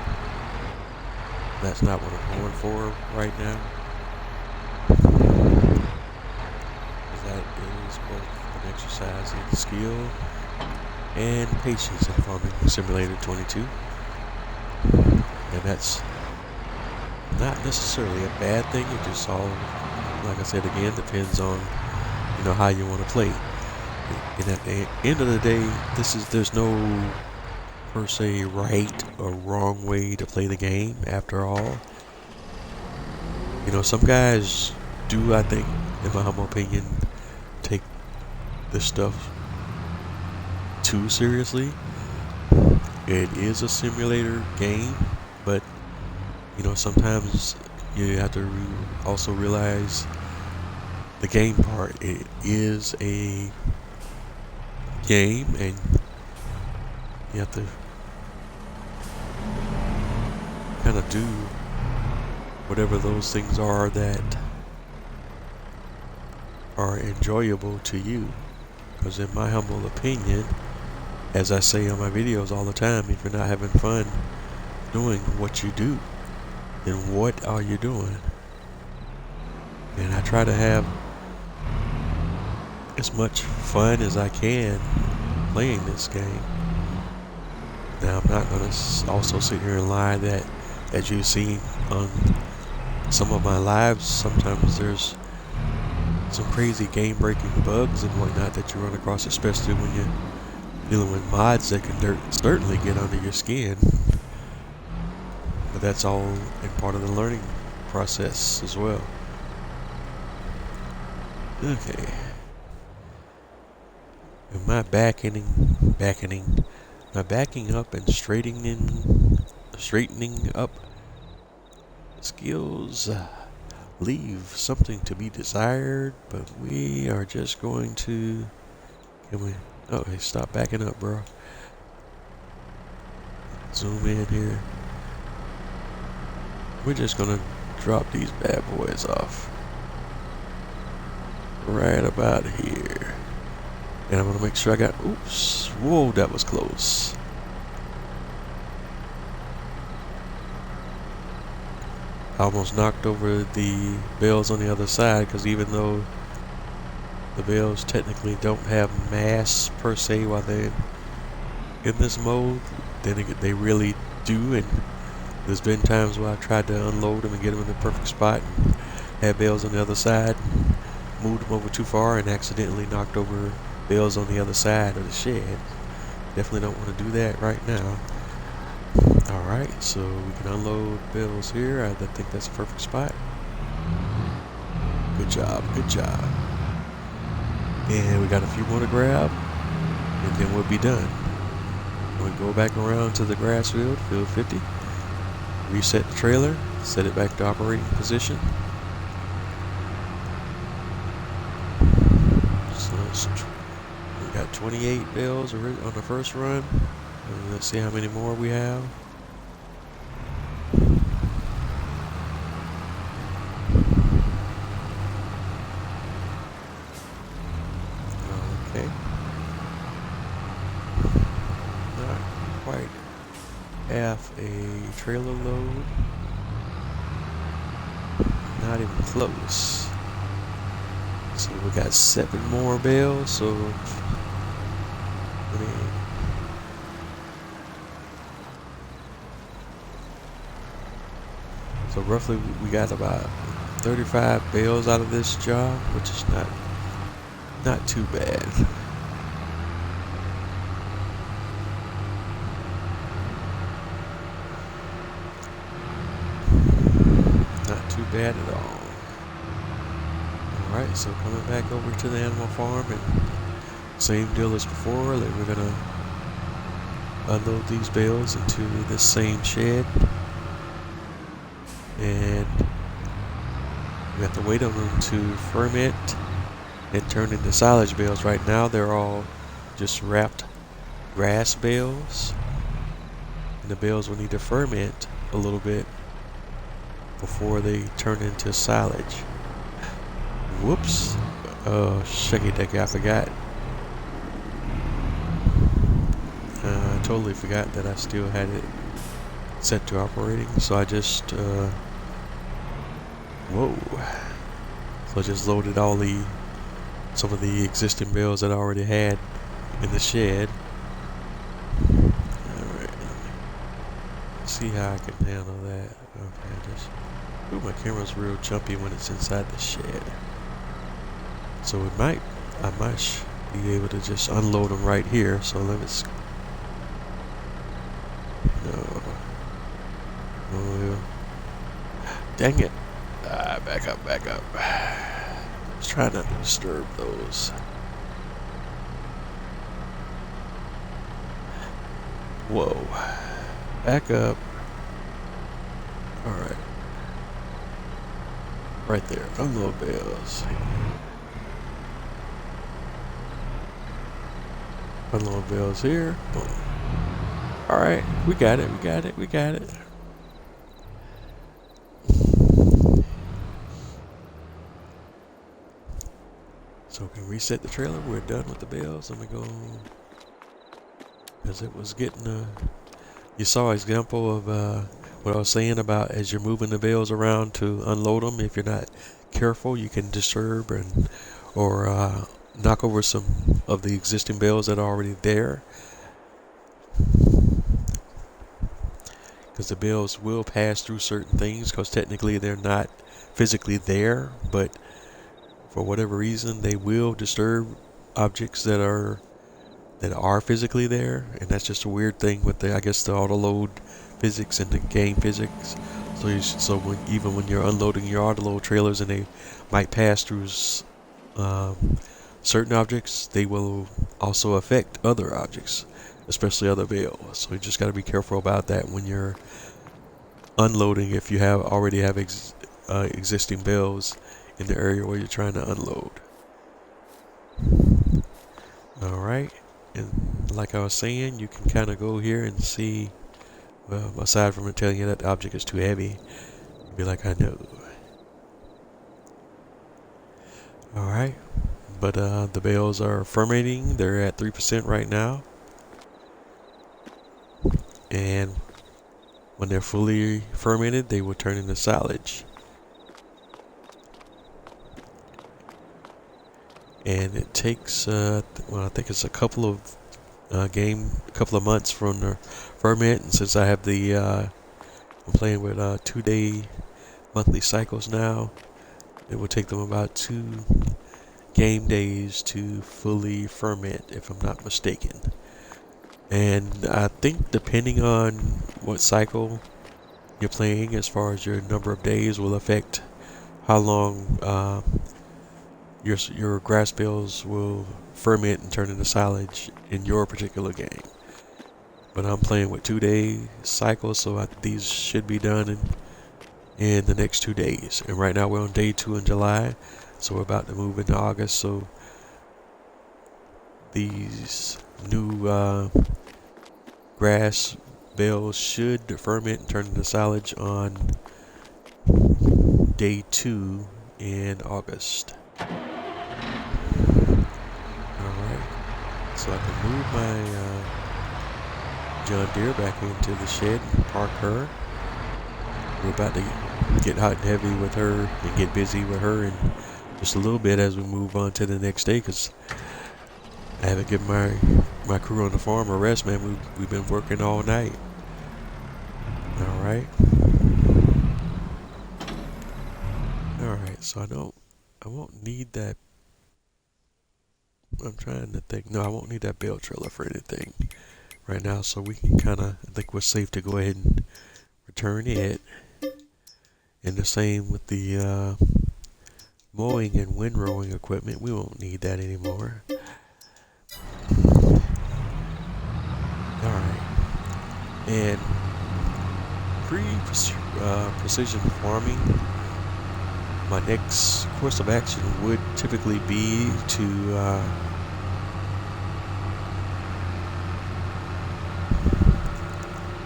That's not what I'm going for right now. That is both an exercise in skill and patience in Farming Simulator 22. And that's not necessarily a bad thing. It just all, like I said again, depends on how you want to play. And at the end of the day, there's no per se right or wrong way to play the game. After all, some guys do, I think, in my humble opinion, take this stuff too seriously. It is a simulator game, but sometimes you have to also realize the game part. It is a game, and you have to kind of do whatever those things are that are enjoyable to you. Because in my humble opinion, as I say on my videos all the time, if you're not having fun doing what you do, then what are you doing? And I try to have as much fun as I can playing this game. Now, I'm not going to also sit here and lie that, as you've seen on some of my lives, sometimes there's some crazy game-breaking bugs and whatnot that you run across, especially when you're dealing with mods that can certainly get under your skin. But that's all in part of the learning process as well. Okay. Am I backing up and straightening up skills leave something to be desired, but we are just going to, okay, stop backing up, bro. Zoom in here. We're just gonna drop these bad boys off right about here. And I'm gonna make sure I got, oops, whoa, that was close. I almost knocked over the bales on the other side, because even though the bales technically don't have mass per se while they're in this mode, then they really do. And there's been times where I've tried to unload them and get them in the perfect spot and had bales on the other side, and moved them over too far and accidentally knocked over bales on the other side of the shed. Definitely don't want to do that right now. Alright, so we can unload bales here. I think that's a perfect spot. Good job, good job. And we got a few more to grab, and then we'll be done. We go back around to the grass field, field 50. Reset the trailer, set it back to operating position. So we got 28 bales on the first run. And let's see how many more we have. Okay. Not quite half a trailer load. Not even close. So we got 7 more bales, so roughly we got about 35 bales out of this job, which is not too bad. Not too bad at all. Alright, so coming back over to the animal farm, and same deal as before. Like, we're gonna unload these bales into this same shed, and we have to wait on them to ferment and turn into silage bales. Right now they're all just wrapped grass bales, and the bales will need to ferment a little bit before they turn into silage. Whoops. Oh, shucky ducky, I forgot. I totally forgot that I still had it set to operating, so I just so I just loaded some of the existing bales that I already had in the shed. Alright, let's see how I can handle that. Okay, ooh, my camera's real jumpy when it's inside the shed. So I might be able to just unload them right here. So let's, no. Oh, dang it. Back up. Just try not to disturb those. Whoa. Back up. Alright. Right there. Unload bales. Unload bales here. Boom. Alright, we got it, we got it, we got it. So we can reset the trailer. We're done with the bales. Let me go, because it was getting you saw an example of what I was saying about as you're moving the bales around to unload them. If you're not careful, you can disturb or knock over some of the existing bales that are already there. Because the bales will pass through certain things, because technically they're not physically there, but for whatever reason they will disturb objects that are physically there, and that's just a weird thing with the, I guess, the auto load physics and the game physics. So even when you're unloading your auto load trailers and they might pass through certain objects, they will also affect other objects, especially other bales. So you just got to be careful about that when you're unloading, if you already have existing bales in the area where you're trying to unload. Alright, and like I was saying, you can kind of go here and see, well, aside from it telling you that the object is too heavy, you'd be like, I know. Alright, but the bales are fermenting. They're at 3% right now, and when they're fully fermented, they will turn into silage. And it takes, well, I think it's a couple of months from the ferment. And since I have I'm playing with 2-day monthly cycles now, it will take them about 2 game days to fully ferment, if I'm not mistaken. And I think depending on what cycle you're playing, as far as your number of days, will affect how long your grass bales will ferment and turn into silage in your particular game. But I'm playing with 2-day cycles, so these should be done in the next 2 days. And right now we're on day 2 in July, so we're about to move into August. So these new grass bales should ferment and turn into silage on day 2 in August. Alright, so I can move my John Deere back into the shed and park her. We're about to get hot and heavy with her and get busy with her in just a little bit as we move on to the next day, because I haven't given my crew on the farm a rest, man. We've been working all night. Alright. Alright, so I won't need that. I'm trying to think. No, I won't need that bale trailer for anything right now, so we can I think we're safe to go ahead and return it. And the same with the mowing and windrowing equipment. We won't need that anymore. Alright. And precision farming, my next course of action would typically be to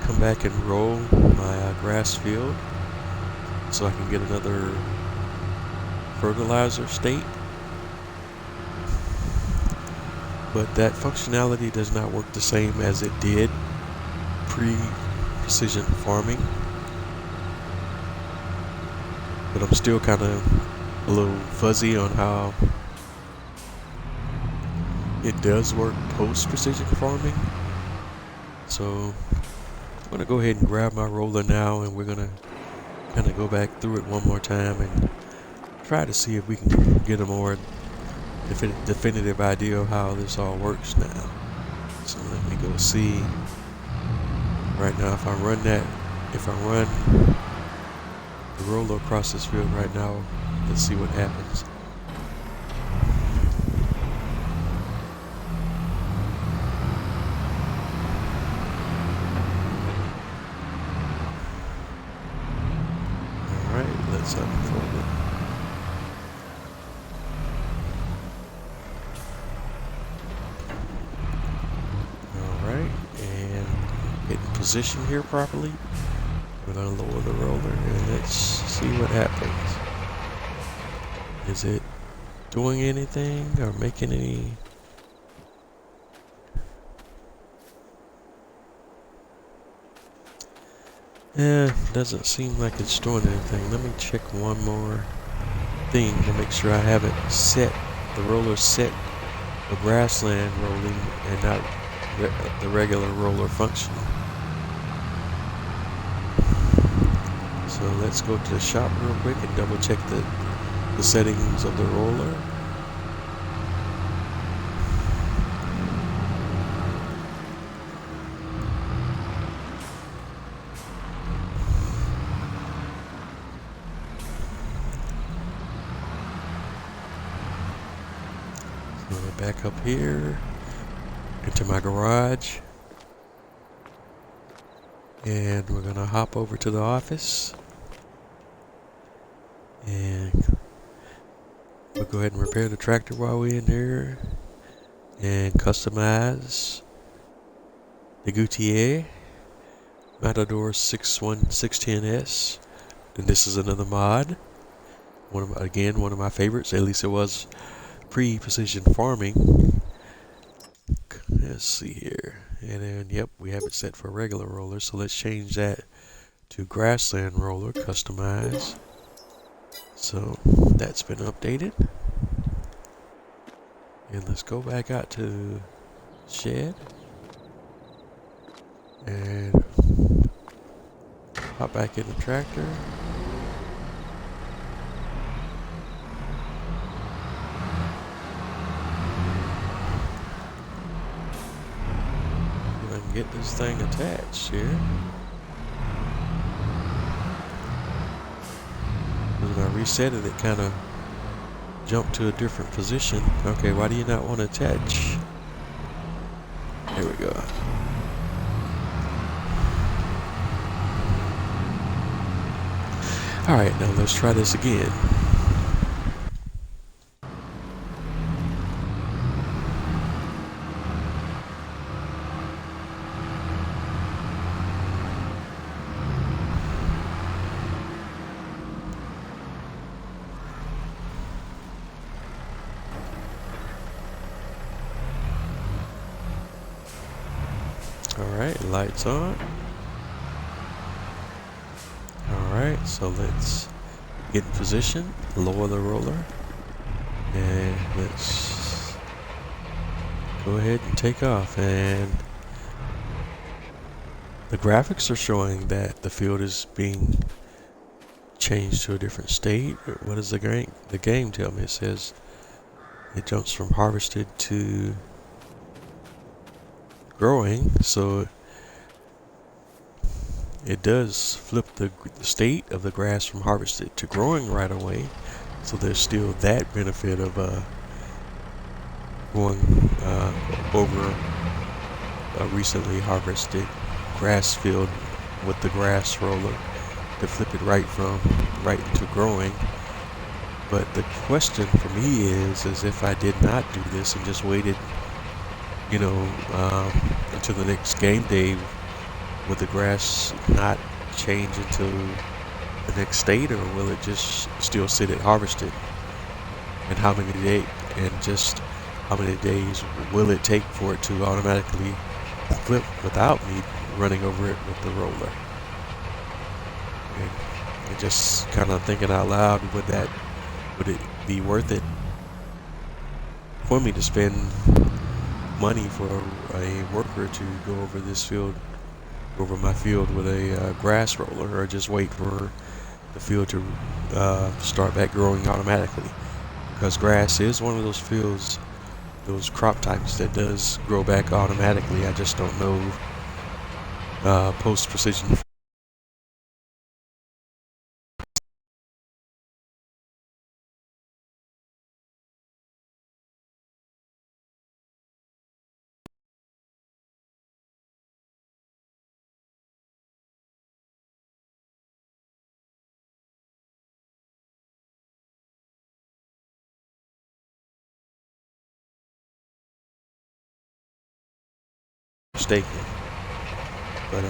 come back and roll my grass field so I can get another fertilizer state. But that functionality does not work the same as it did pre-precision farming. But I'm still kind of a little fuzzy on how it does work post-precision farming. So I'm going to go ahead and grab my roller now, and we're going to kind of go back through it one more time and try to see if we can get a more definitive idea of how this all works now. So let me go see. Right now, if I run the roller across this field right now, let's see what happens. Alright, let's unfold it. position here properly. We're going to lower the roller and let's see what happens. Is it doing anything or making any? Doesn't seem like it's doing anything. Let me check one more thing to make sure I haven't set the roller set the grassland rolling and not the regular roller function. So let's go to the shop real quick and double check the settings of the roller. So we're back up here into my garage. And we're gonna hop over to the office. And we'll go ahead and repair the tractor while we're in there. And customize the Gouttiere Matador 61610S. And this is another mod. One of my favorites. At least it was pre-precision farming. Let's see here. And then, yep, we have it set for regular roller. So let's change that to grassland roller, customize. So that's been updated. And let's go back out to shed. And hop back in the tractor. And get this thing attached here. When I reset it, it kind of jumped to a different position. Okay, why do you not want to attach? There we go. Alright, now let's try this again. Alright, lights on. Alright, so let's get in position, lower the roller, and let's go ahead and take off. And the graphics are showing that the field is being changed to a different state. What does the game tell me? It says it jumps from harvested to growing, so it does flip the state of the grass from harvested to growing right away. So there's still that benefit of going over a recently harvested grass field with the grass roller to flip it right to growing. But the question for me is if I did not do this and just waited, until the next game day, would the grass not change into the next state, or will it just still sit at harvested? And how many days will it take for it to automatically flip without me running over it with the roller? And just kind of thinking out loud, would it be worth it for me to spend money for a worker to go over my field with a grass roller, or just wait for the field to start back growing automatically? Because grass is one of those fields, those crop types that does grow back automatically. I just don't know post-precision mistaken. But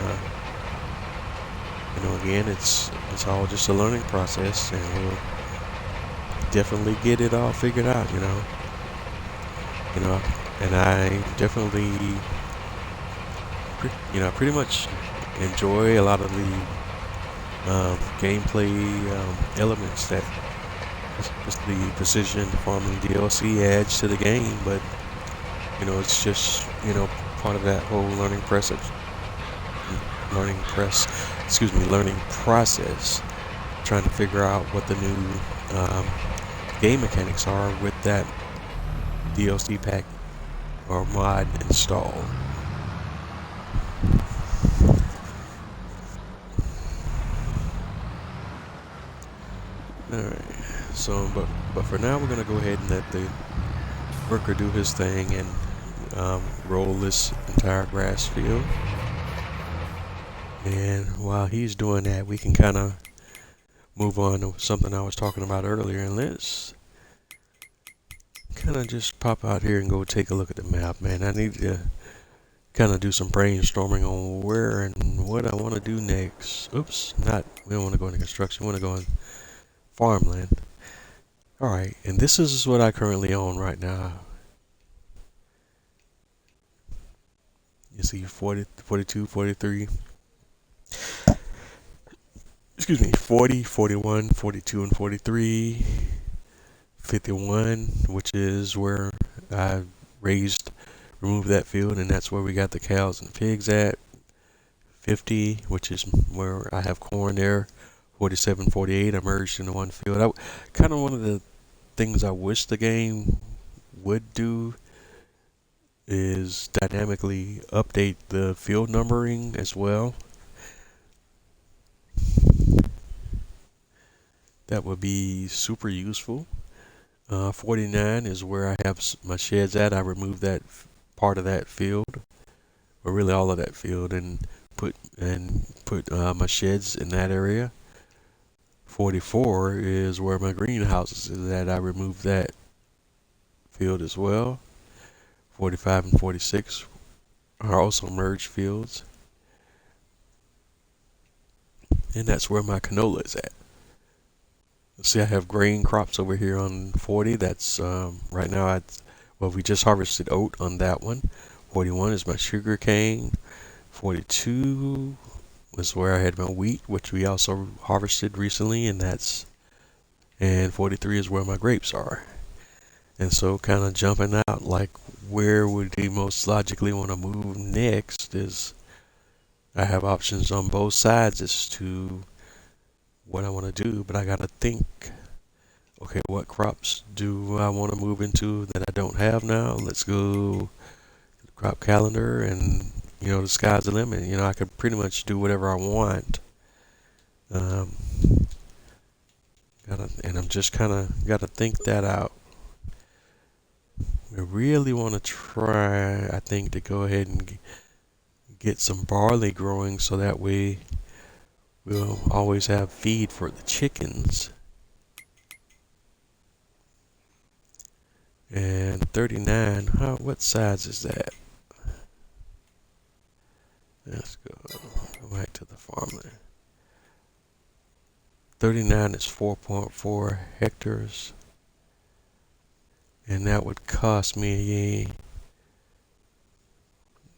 Again, it's all just a learning process, and we'll definitely get it all figured out. You know, and I definitely, pretty much enjoy a lot of the gameplay elements that just the precision farming DLC adds to the game, but it's just part of that whole learning process, trying to figure out what the new game mechanics are with that DLC pack or mod installed. Alright, so but for now we're gonna go ahead and let the worker do his thing and roll this entire grass field. And while he's doing that, we can kind of move on to something I was talking about earlier, and let's kind of just pop out here and go take a look at the map, man. I need to kind of do some brainstorming on where and what I want to do next. Oops, we don't want to go into construction, we want to go in farmland. Alright, and this is what I currently own right now. You see 40, 42, 43. Excuse me, 40, 41, 42, and 43. 51, which is where I removed that field, and that's where we got the cows and pigs at. 50, which is where I have corn there. 47, 48, I merged into one field. Kind of one of the things I wish the game would do is dynamically update the field numbering as well. That would be super useful. 49 is where I have my sheds at. I removed that part of that field, or really all of that field, and put my sheds in that area. 44 is where my greenhouses is at. I removed that field as well. 45 and 46 are also merged fields, and that's where my canola is at. See, I have grain crops over here on 40. That's right now. We just harvested oat on that one. 41 is my sugar cane. 42 was where I had my wheat, which we also harvested recently, and 43 is where my grapes are. And so, kind of jumping out, like where would you most logically want to move next is I have options on both sides as to what I want to do, but I gotta think, okay, what crops do I want to move into that I don't have now? Let's go to the crop calendar, and the sky's the limit. I could pretty much do whatever I want. And I'm just kind of gotta think that out. I really want to try, I think, to go ahead and get some barley growing, so that way we'll always have feed for the chickens. And 39, what size is that? Let's go back to the farmland. 39 is 4.4 hectares. And that would cost me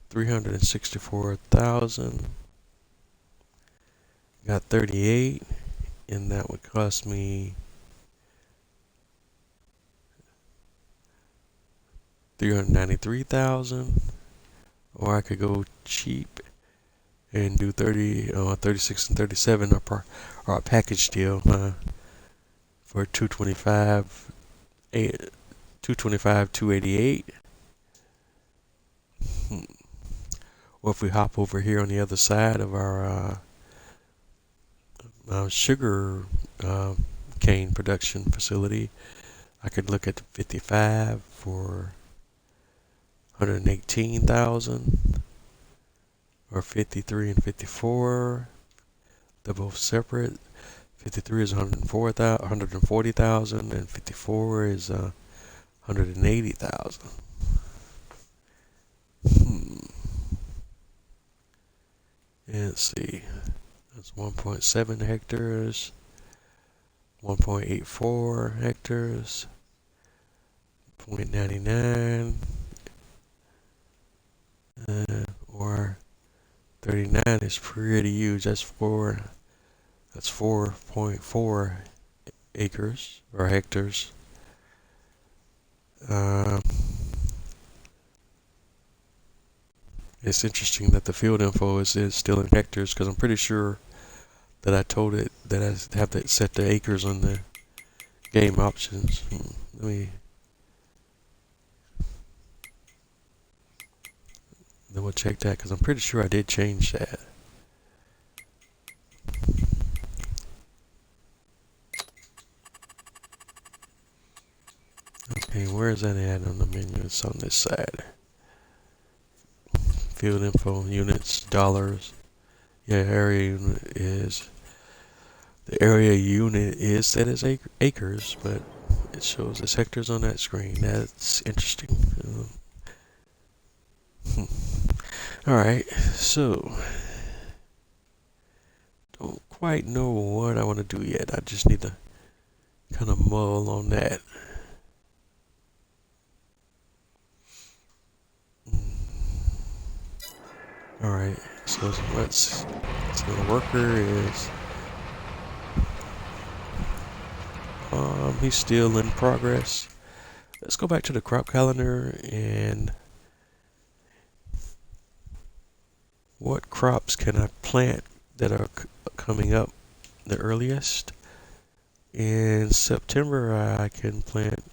364,000. Got 38, and that would cost me 393,000. Or I could go cheap and do 36 and 37 or a package deal for 288. Or if we hop over here on the other side of our sugar cane production facility, I could look at 55 for 118,000, or 53 and 54. They're both separate. 53 is 140,000, and 54 is 180,000. Let's see. That's 1.7 hectares, 1.84 hectares, 0.99, or 39 is pretty huge. That's 4.4 acres or hectares. It's interesting that the field info is still in hectares, because I'm pretty sure that I told it that I have to set the acres on the game options. Let me double check that, because I'm pretty sure I did change that. Okay, where is that at on the menu? It's on this side. Field info, units, dollars. Yeah, area unit is, the area unit is set as acres, but it shows as hectares on that screen. That's interesting. Alright, so don't quite know what I want to do yet. I just need to kind of mull on that. Alright, so the worker is, he's still in progress. Let's go back to the crop calendar and what crops can I plant that are coming up the earliest. In September, I can plant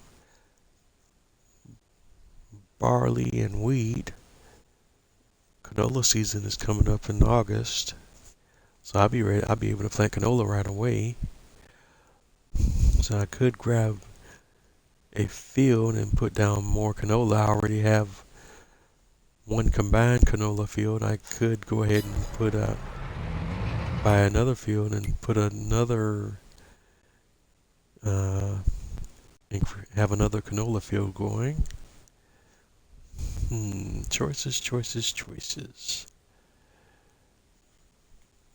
barley and wheat. Canola season is coming up in August, so I'll be ready. I'll be able to plant canola right away. So I could grab a field and put down more canola. I already have one combined canola field. I could go ahead and buy another field and put another, have another canola field going. Choices.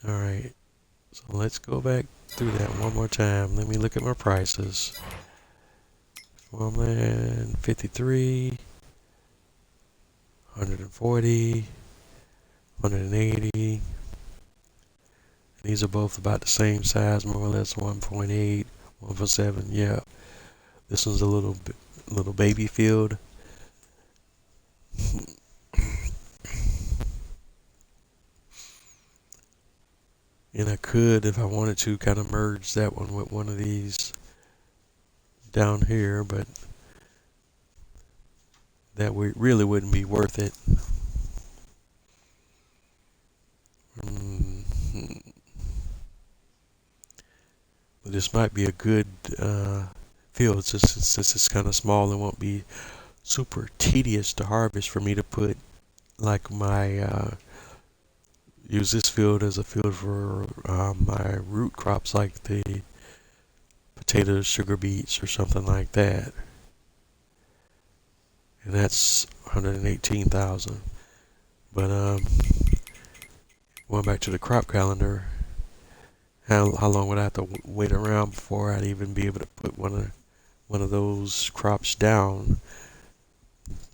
Alright, so let's go back through that one more time. Let me look at my prices. Farmland, 53, 140, 180. These are both about the same size, more or less, 1.8, 1.7. Yeah, this one's a little baby field. And I could, if I wanted to, kind of merge that one with one of these down here, but that really wouldn't be worth it. But this might be a good field, since it's kind of small and won't be super tedious to harvest for me to put like my use this field as a field for my root crops, like the potatoes, sugar beets, or something like that. And that's 118,000. But going back to the crop calendar, how long would I have to wait around before I'd even be able to put one of those crops down?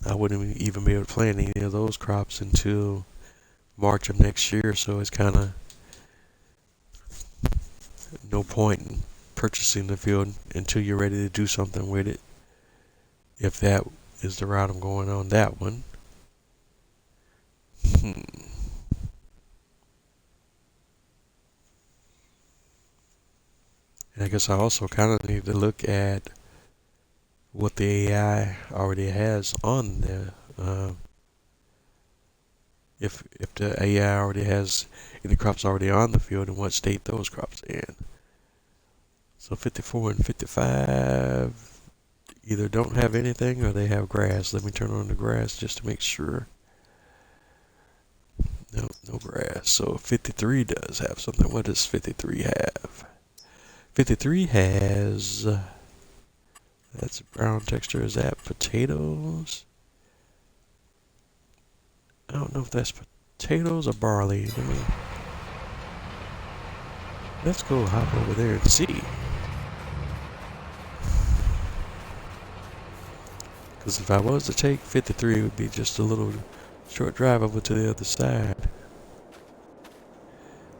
I wouldn't even be able to plant any of those crops until March of next year, so it's kind of no point in purchasing the field until you're ready to do something with it, if that is the route I'm going on that one. And I guess I also kind of need to look at what the AI already has on there. If the AI already has any crops already on the field, and what state those crops are in. So 54 and 55 either don't have anything or they have grass. Let me turn on the grass just to make sure. No grass. So 53 does have something. What does 53 have? 53 has, that's a brown texture. Is that potatoes? I don't know if that's potatoes or barley. Let's go hop over there and see. Because if I was to take 53, it would be just a little short drive over to the other side.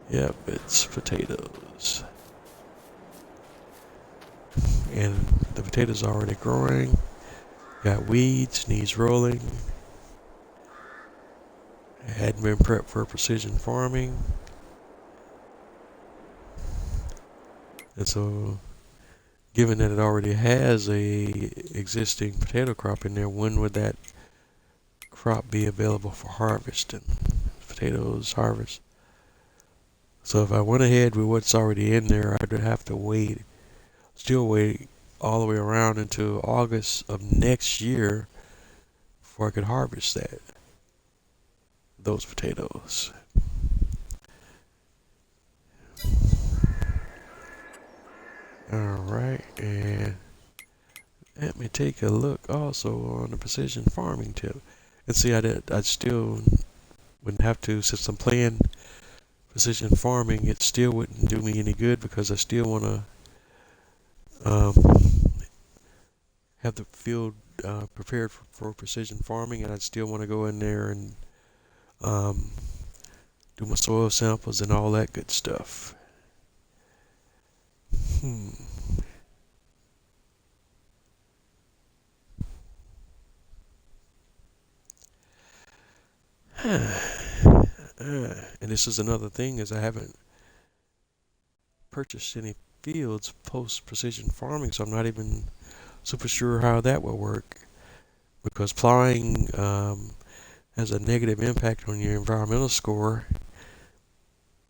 Yep, it's potatoes. And the potatoes are already growing. Got weeds, needs rolling. Hadn't been prepped for precision farming. And so, given that it already has a existing potato crop in there, when would that crop be available for harvesting? Potatoes harvest. So if I went ahead with what's already in there, I'd have to still wait all the way around until August of next year before I could harvest those potatoes. Alright, and let me take a look also on the precision farming tip. And see, I still wouldn't have to, since I'm playing precision farming, it still wouldn't do me any good because I still want to have the field prepared for precision farming, and I'd still want to go in there and do my soil samples and all that good stuff. And this is another thing, is I haven't purchased any fields post precision farming, so I'm not even super sure how that will work, because plowing has a negative impact on your environmental score.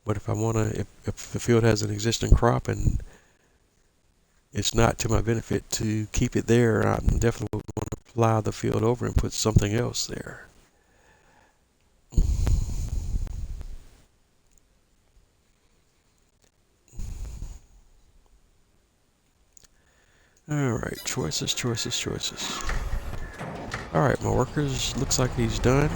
But if the field has an existing crop and it's not to my benefit to keep it there, I'm definitely going to plow the field over and put something else there. Alright, choices. Alright, my workers, looks like he's done.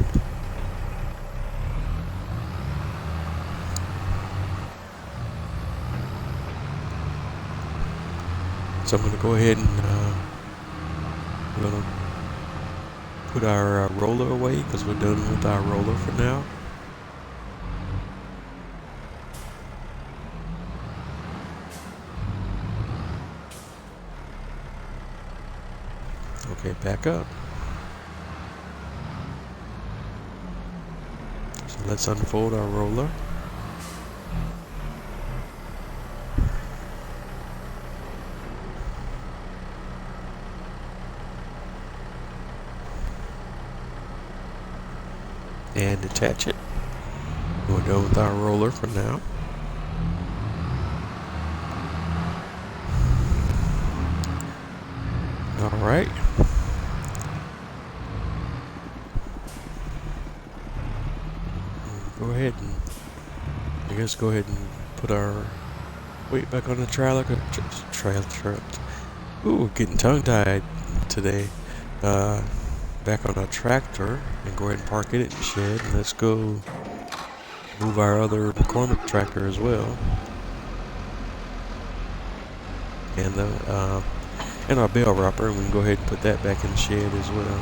So I'm going to go ahead and we're going to put our roller away because we're done with our roller for now. Okay, back up. So let's unfold our roller. And detach it. We're done with our roller for now. Alright. Go ahead and put our weight back on the trailer. Ooh, getting tongue-tied today. Back on our tractor and go ahead and park it in the shed, and let's go move our other McCormick tractor as well, and our bale wrapper, and we can go ahead and put that back in the shed as well.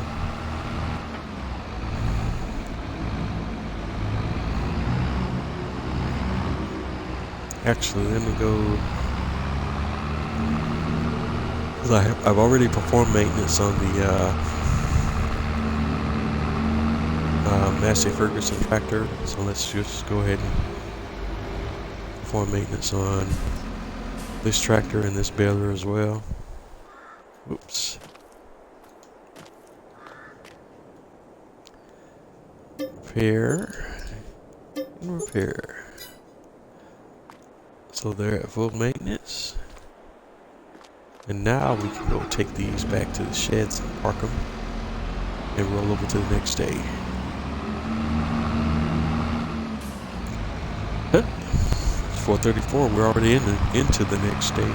Actually, let me go, because I've already performed maintenance on the Massey Ferguson tractor, so let's just go ahead and perform maintenance on this tractor and this baler as well. Oops. Repair and repair. So they're at full maintenance. And now we can go take these back to the sheds and park them and roll over to the next day. It's 4:34. We're already into the next day.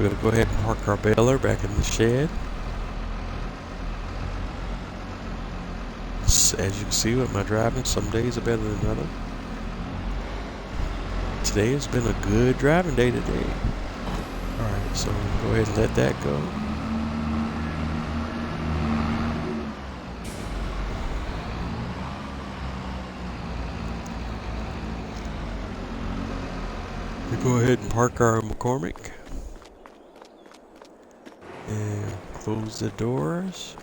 we're going to go ahead and park our baler back in the shed. As you can see with my driving, some days are better than others. Today has been a good driving day today. Alright, so go ahead and let that go. We go ahead and park our McCormick and close the doors.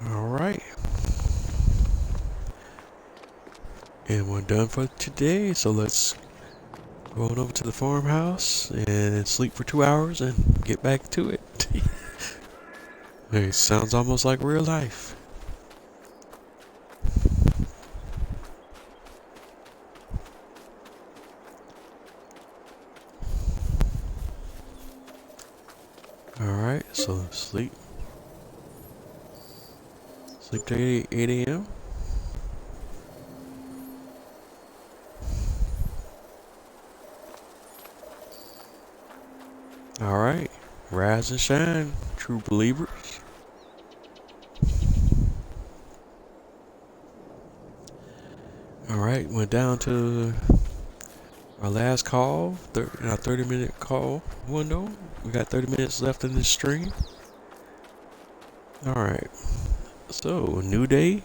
Alright. And we're done for today, so let's go on over to the farmhouse and sleep for 2 hours and get back to it. It sounds almost like real life. Alright, so sleep. Sleep to 8 a.m. Alright, rise and shine, true believers. Alright, we're down to our last call, our 30-minute call window. We got 30 minutes left in this stream. Alright, so new day.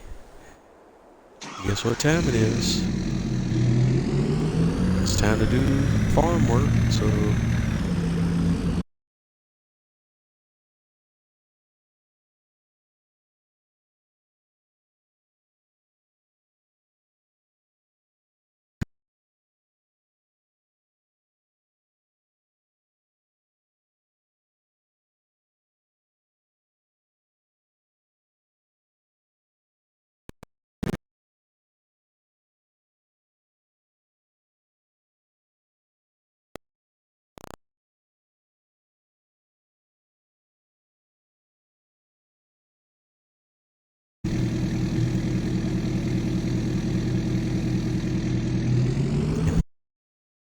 Guess what time it is? It's time to do farm work, so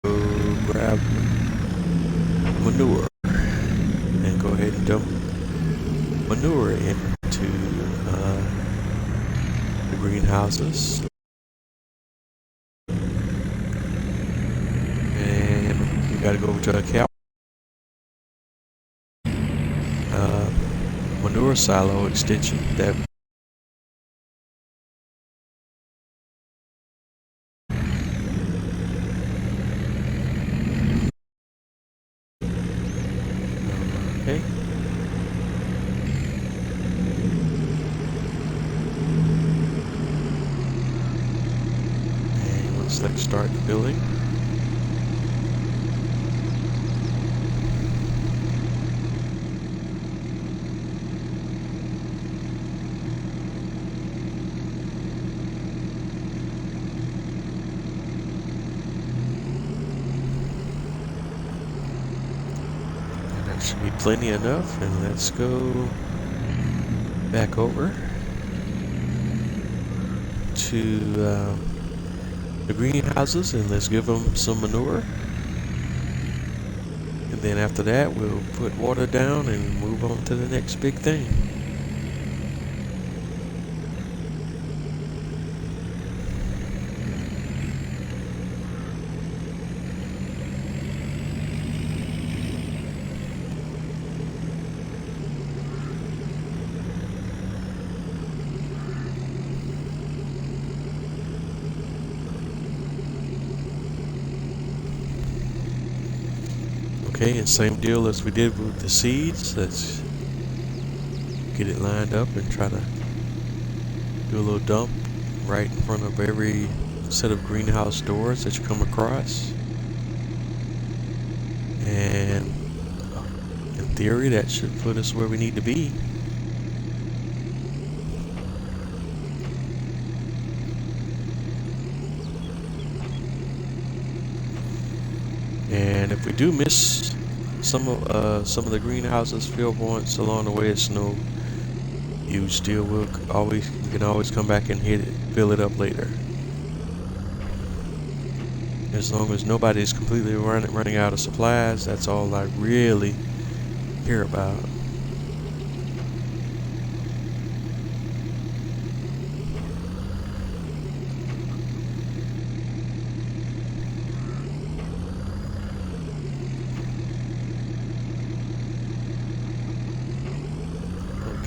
go grab manure and go ahead and dump manure into the greenhouses. And we gotta go over to a cow manure silo extension that okay. And let's start filling. Should be plenty enough, and let's go back over to the greenhouses and let's give them some manure, and then after that we'll put water down and move on to the next big thing. Okay, and same deal as we did with the seeds. Let's get it lined up and try to do a little dump right in front of every set of greenhouse doors that you come across. And in theory, that should put us where we need to be. do miss some of the greenhouses field points along the way of snow, you still will always, you can always come back and hit it, fill it up later. As long as nobody's completely running out of supplies, that's all I really care about.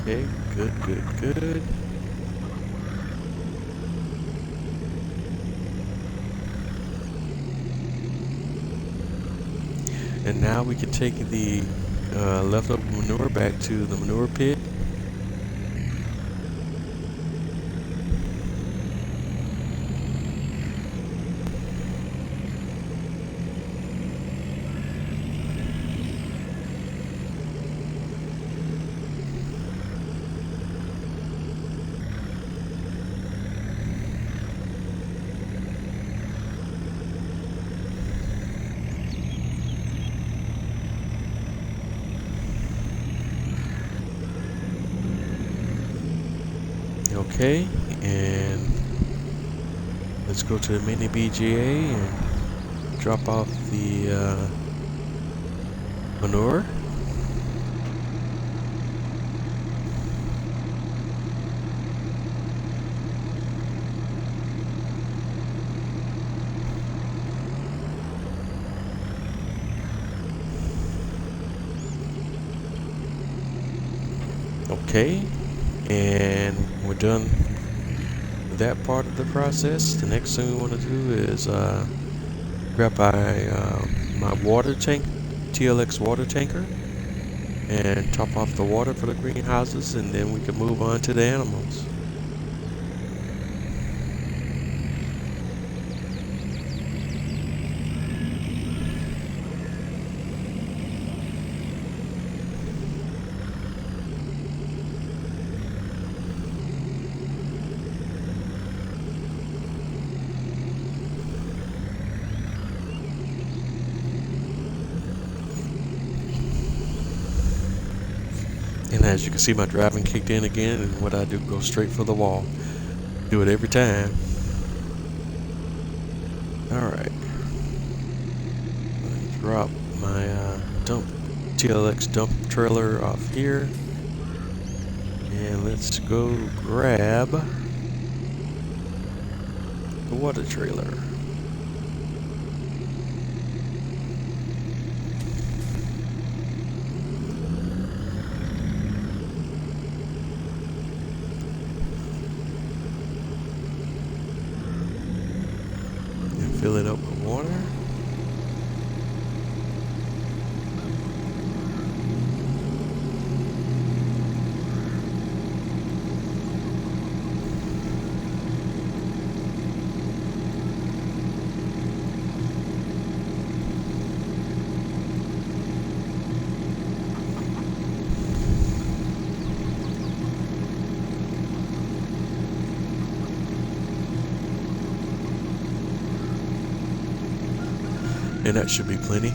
Okay, good. And now we can take the leftover manure back to the manure pit. Okay, and let's go to the mini BGA and drop off the manure. Okay, and we're done with that part of the process. The next thing we want to do is grab my water tank, TLX water tanker, and top off the water for the greenhouses, and then we can move on to the animals. And as you can see, my driving kicked in again, and what I do, go straight for the wall. Do it every time. Alright. Drop my TLX dump trailer off here. And let's go grab the water trailer. Fill it up with water. And that should be plenty.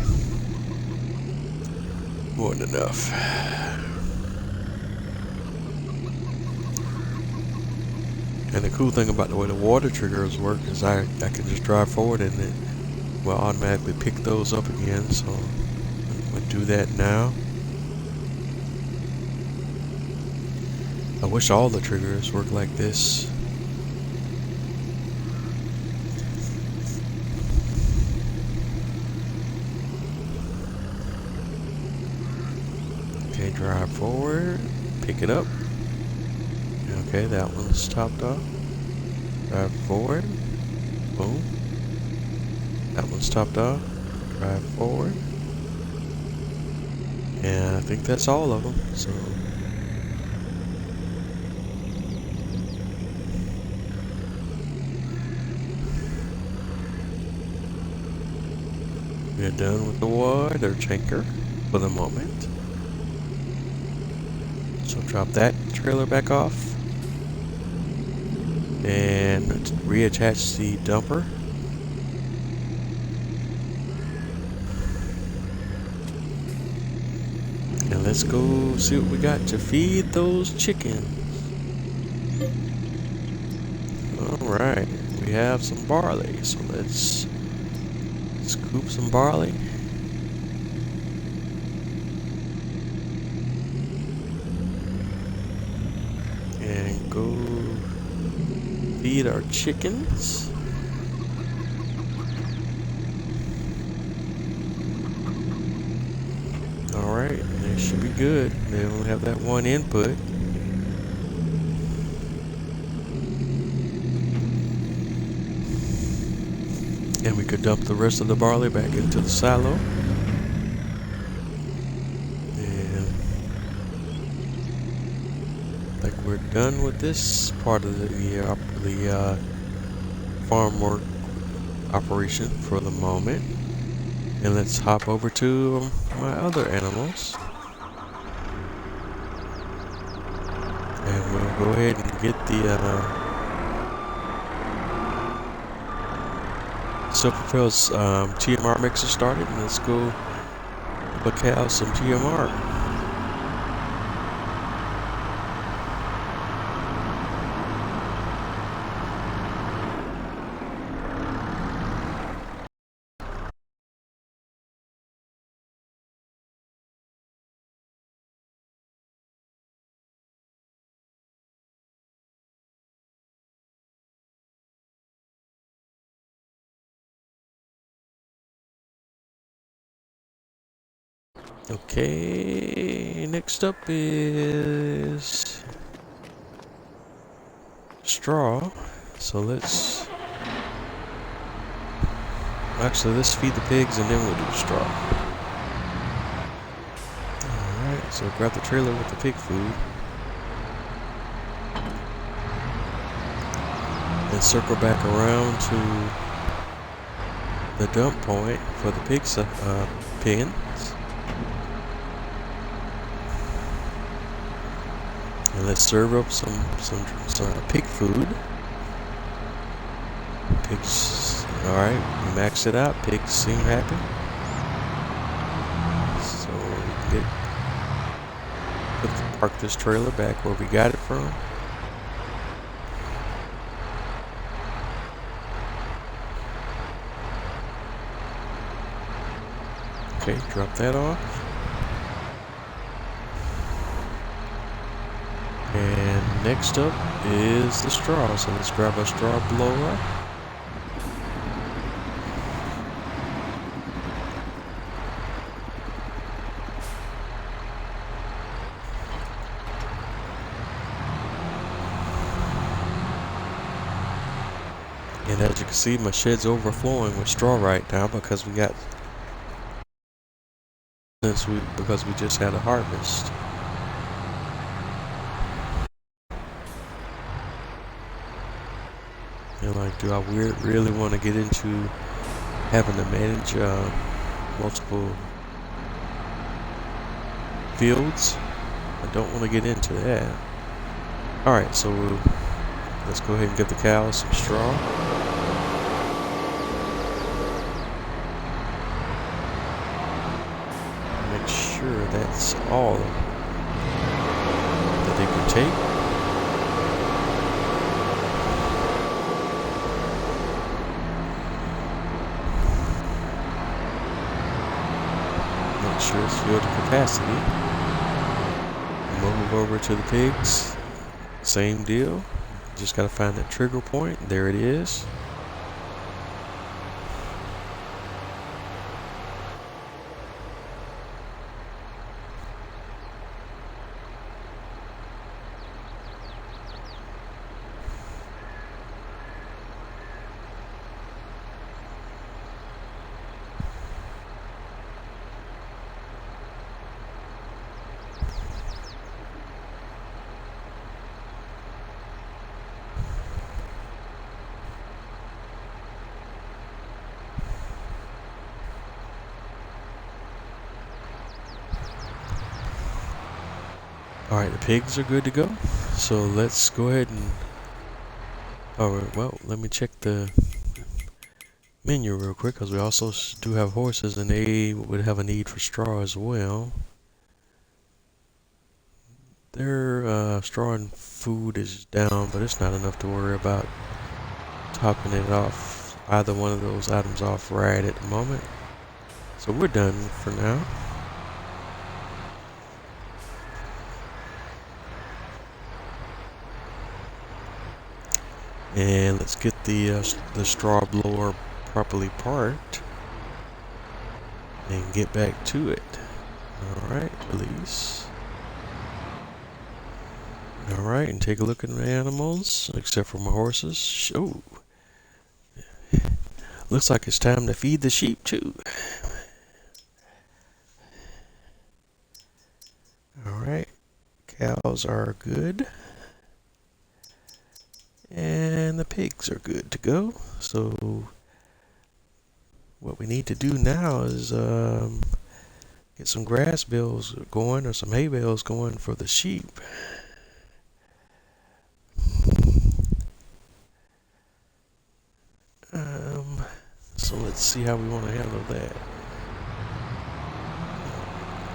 More than enough. And the cool thing about the way the water triggers work is I can just drive forward and it will automatically pick those up again. So I'm going to do that now. I wish all the triggers worked like this. Okay, drive forward, pick it up. Okay, that one's topped off. Drive forward, boom. That one's topped off. Drive forward. And I think that's all of them. So we're done with the water tanker for the moment. So drop that trailer back off and reattach the dumper. And let's go see what we got to feed those chickens. Alright, we have some barley, so let's scoop some barley. And go feed our chickens. Alright, that should be good. They only have that one input. And we could dump the rest of the barley back into the silo. And I think we're done with this part of the farm work operation for the moment. And let's hop over to my other animals. And we'll go ahead and get the Silverfield's TMR mixer started, and let's go look out some TMR. Okay, next up is straw. So let's feed the pigs and then we'll do straw. Alright, so grab the trailer with the pig food. And circle back around to the dump point for the pens. And let's serve up some pig food. Pigs, alright, we maxed it out. Pigs seem happy. So we can park this trailer back where we got it from. Okay, drop that off. And next up is the straw. So let's grab a straw blower. And as you can see, my shed's overflowing with straw right now because we just had a harvest. And like, do I really want to get into having to manage multiple fields? I don't want to get into that. Alright, so let's go ahead and give the cows some straw. Make sure that's all that they can take. Make sure it's filled to capacity. Move over to the pigs. Same deal. Just gotta find that trigger point. There it is. Alright, the pigs are good to go. So let's go ahead and... Alright, well, let me check the menu real quick, because we also do have horses and they would have a need for straw as well. Their straw and food is down, but it's not enough to worry about topping it off, either one of those items off right at the moment. So we're done for now. And let's get the straw blower properly parked and get back to it. Alright, release. Alright, and take a look at the animals, except for my horses. Oh, looks like it's time to feed the sheep too. Alright, cows are good. And the pigs are good to go. So what we need to do now is get some grass bales going, or some hay bales going for the sheep. So let's see how we want to handle that.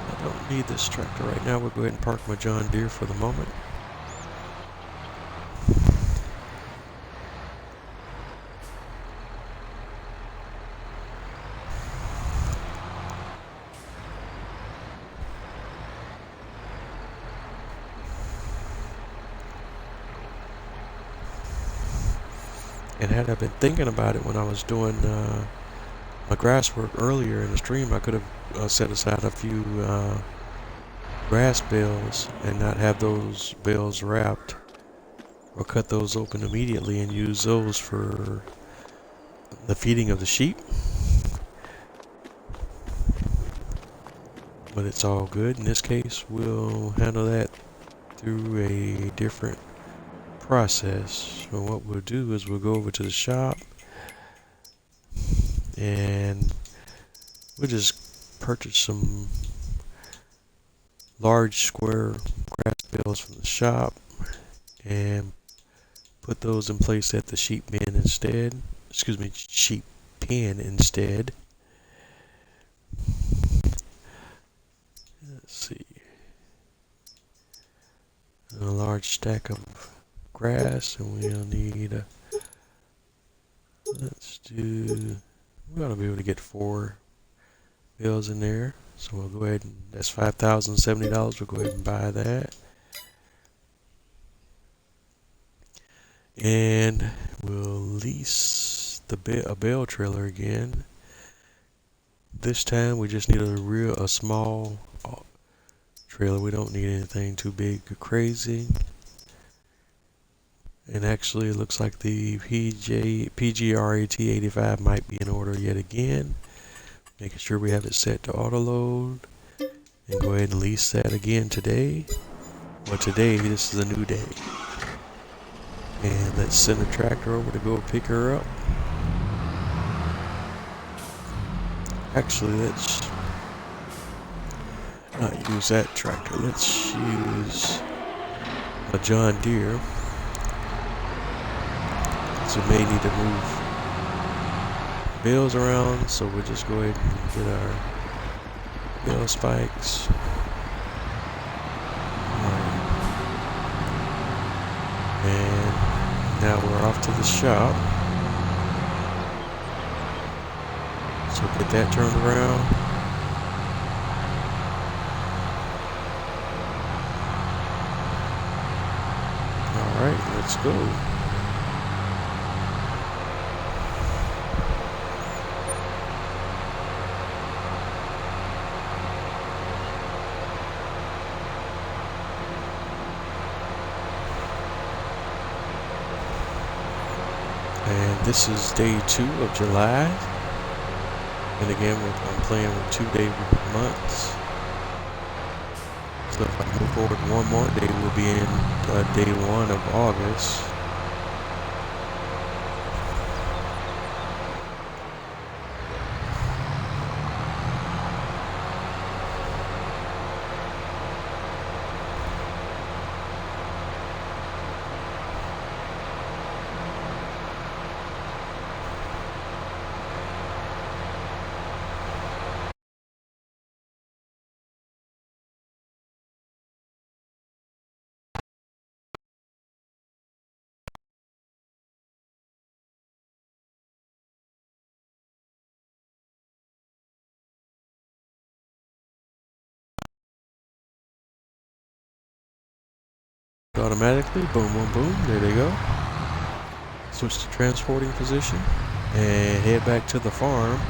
I don't need this tractor right now. We'll go ahead and park my John Deere for the moment. And had I been thinking about it when I was doing my grass work earlier in the stream, I could have set aside a few grass bales and not have those bales wrapped, or cut those open immediately and use those for the feeding of the sheep. But it's all good. In this case, we'll handle that through a different process. So what we'll do is we'll go over to the shop and we'll just purchase some large square grass bales from the shop and put those in place at the sheep pen instead. Sheep pen instead. Let's see. A large stack of grass, and we'll need we ought to be able to get 4 bales in there. So we'll go ahead and that's $5,070. We'll go ahead and buy that. And we'll lease a bale trailer again. This time we just need a small trailer. We don't need anything too big or crazy. And actually it looks like the PGRAT 85 might be in order yet again. Making sure we have it set to auto load. And go ahead and lease that again today. Well, today, this is a new day. And let's send the tractor over to go pick her up. Actually, let's not use that tractor. Let's use a John Deere. So we may need to move bales around, so we'll just go ahead and get our bale spikes. Alright. And now we're off to the shop. So get that turned around. Alright, let's go. And this is day 2 of July. And again, I'm playing with 2-day months. So if I move forward one more day, we'll be in day 1 of August. automatically. Boom, boom, boom. There they go. Switch to transporting position and head back to the farm.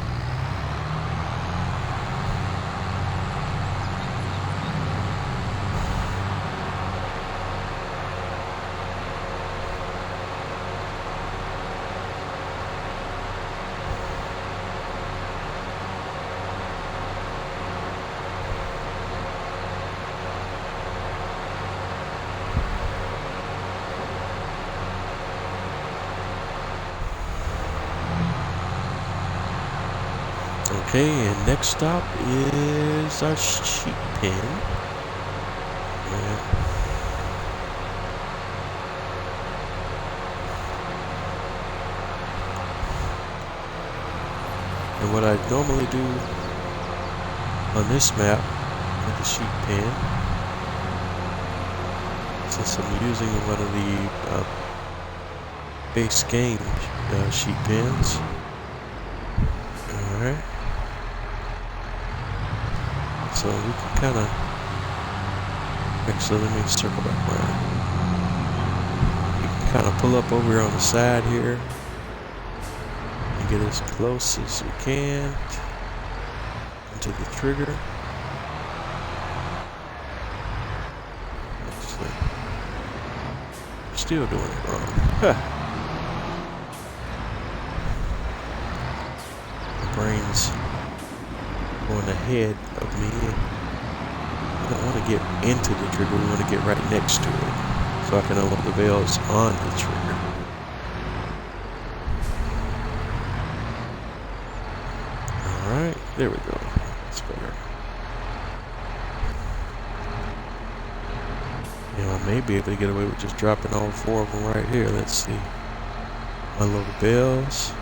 Okay, and next stop is our sheep pen. And what I normally do on this map with the sheep pen, since I'm using one of the base game sheep pens. Alright. So we can kind of, actually let me circle back around. We can kind of pull up over here on the side here and get as close as we can into the trigger. Actually, still doing it wrong. My brain's going ahead of me. I don't want to get into the trigger, we want to get right next to it so I can unlock the valves on the trigger. Alright, there we go. That's better. You know, I may be able to get away with just dropping all 4 of them right here. Let's see. Unload the valves.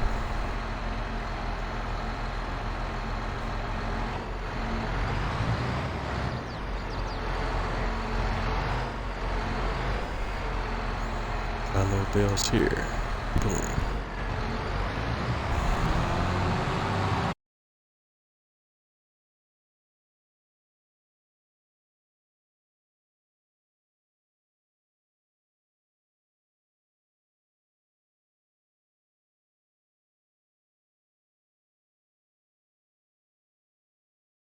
Unload bells here. Boom.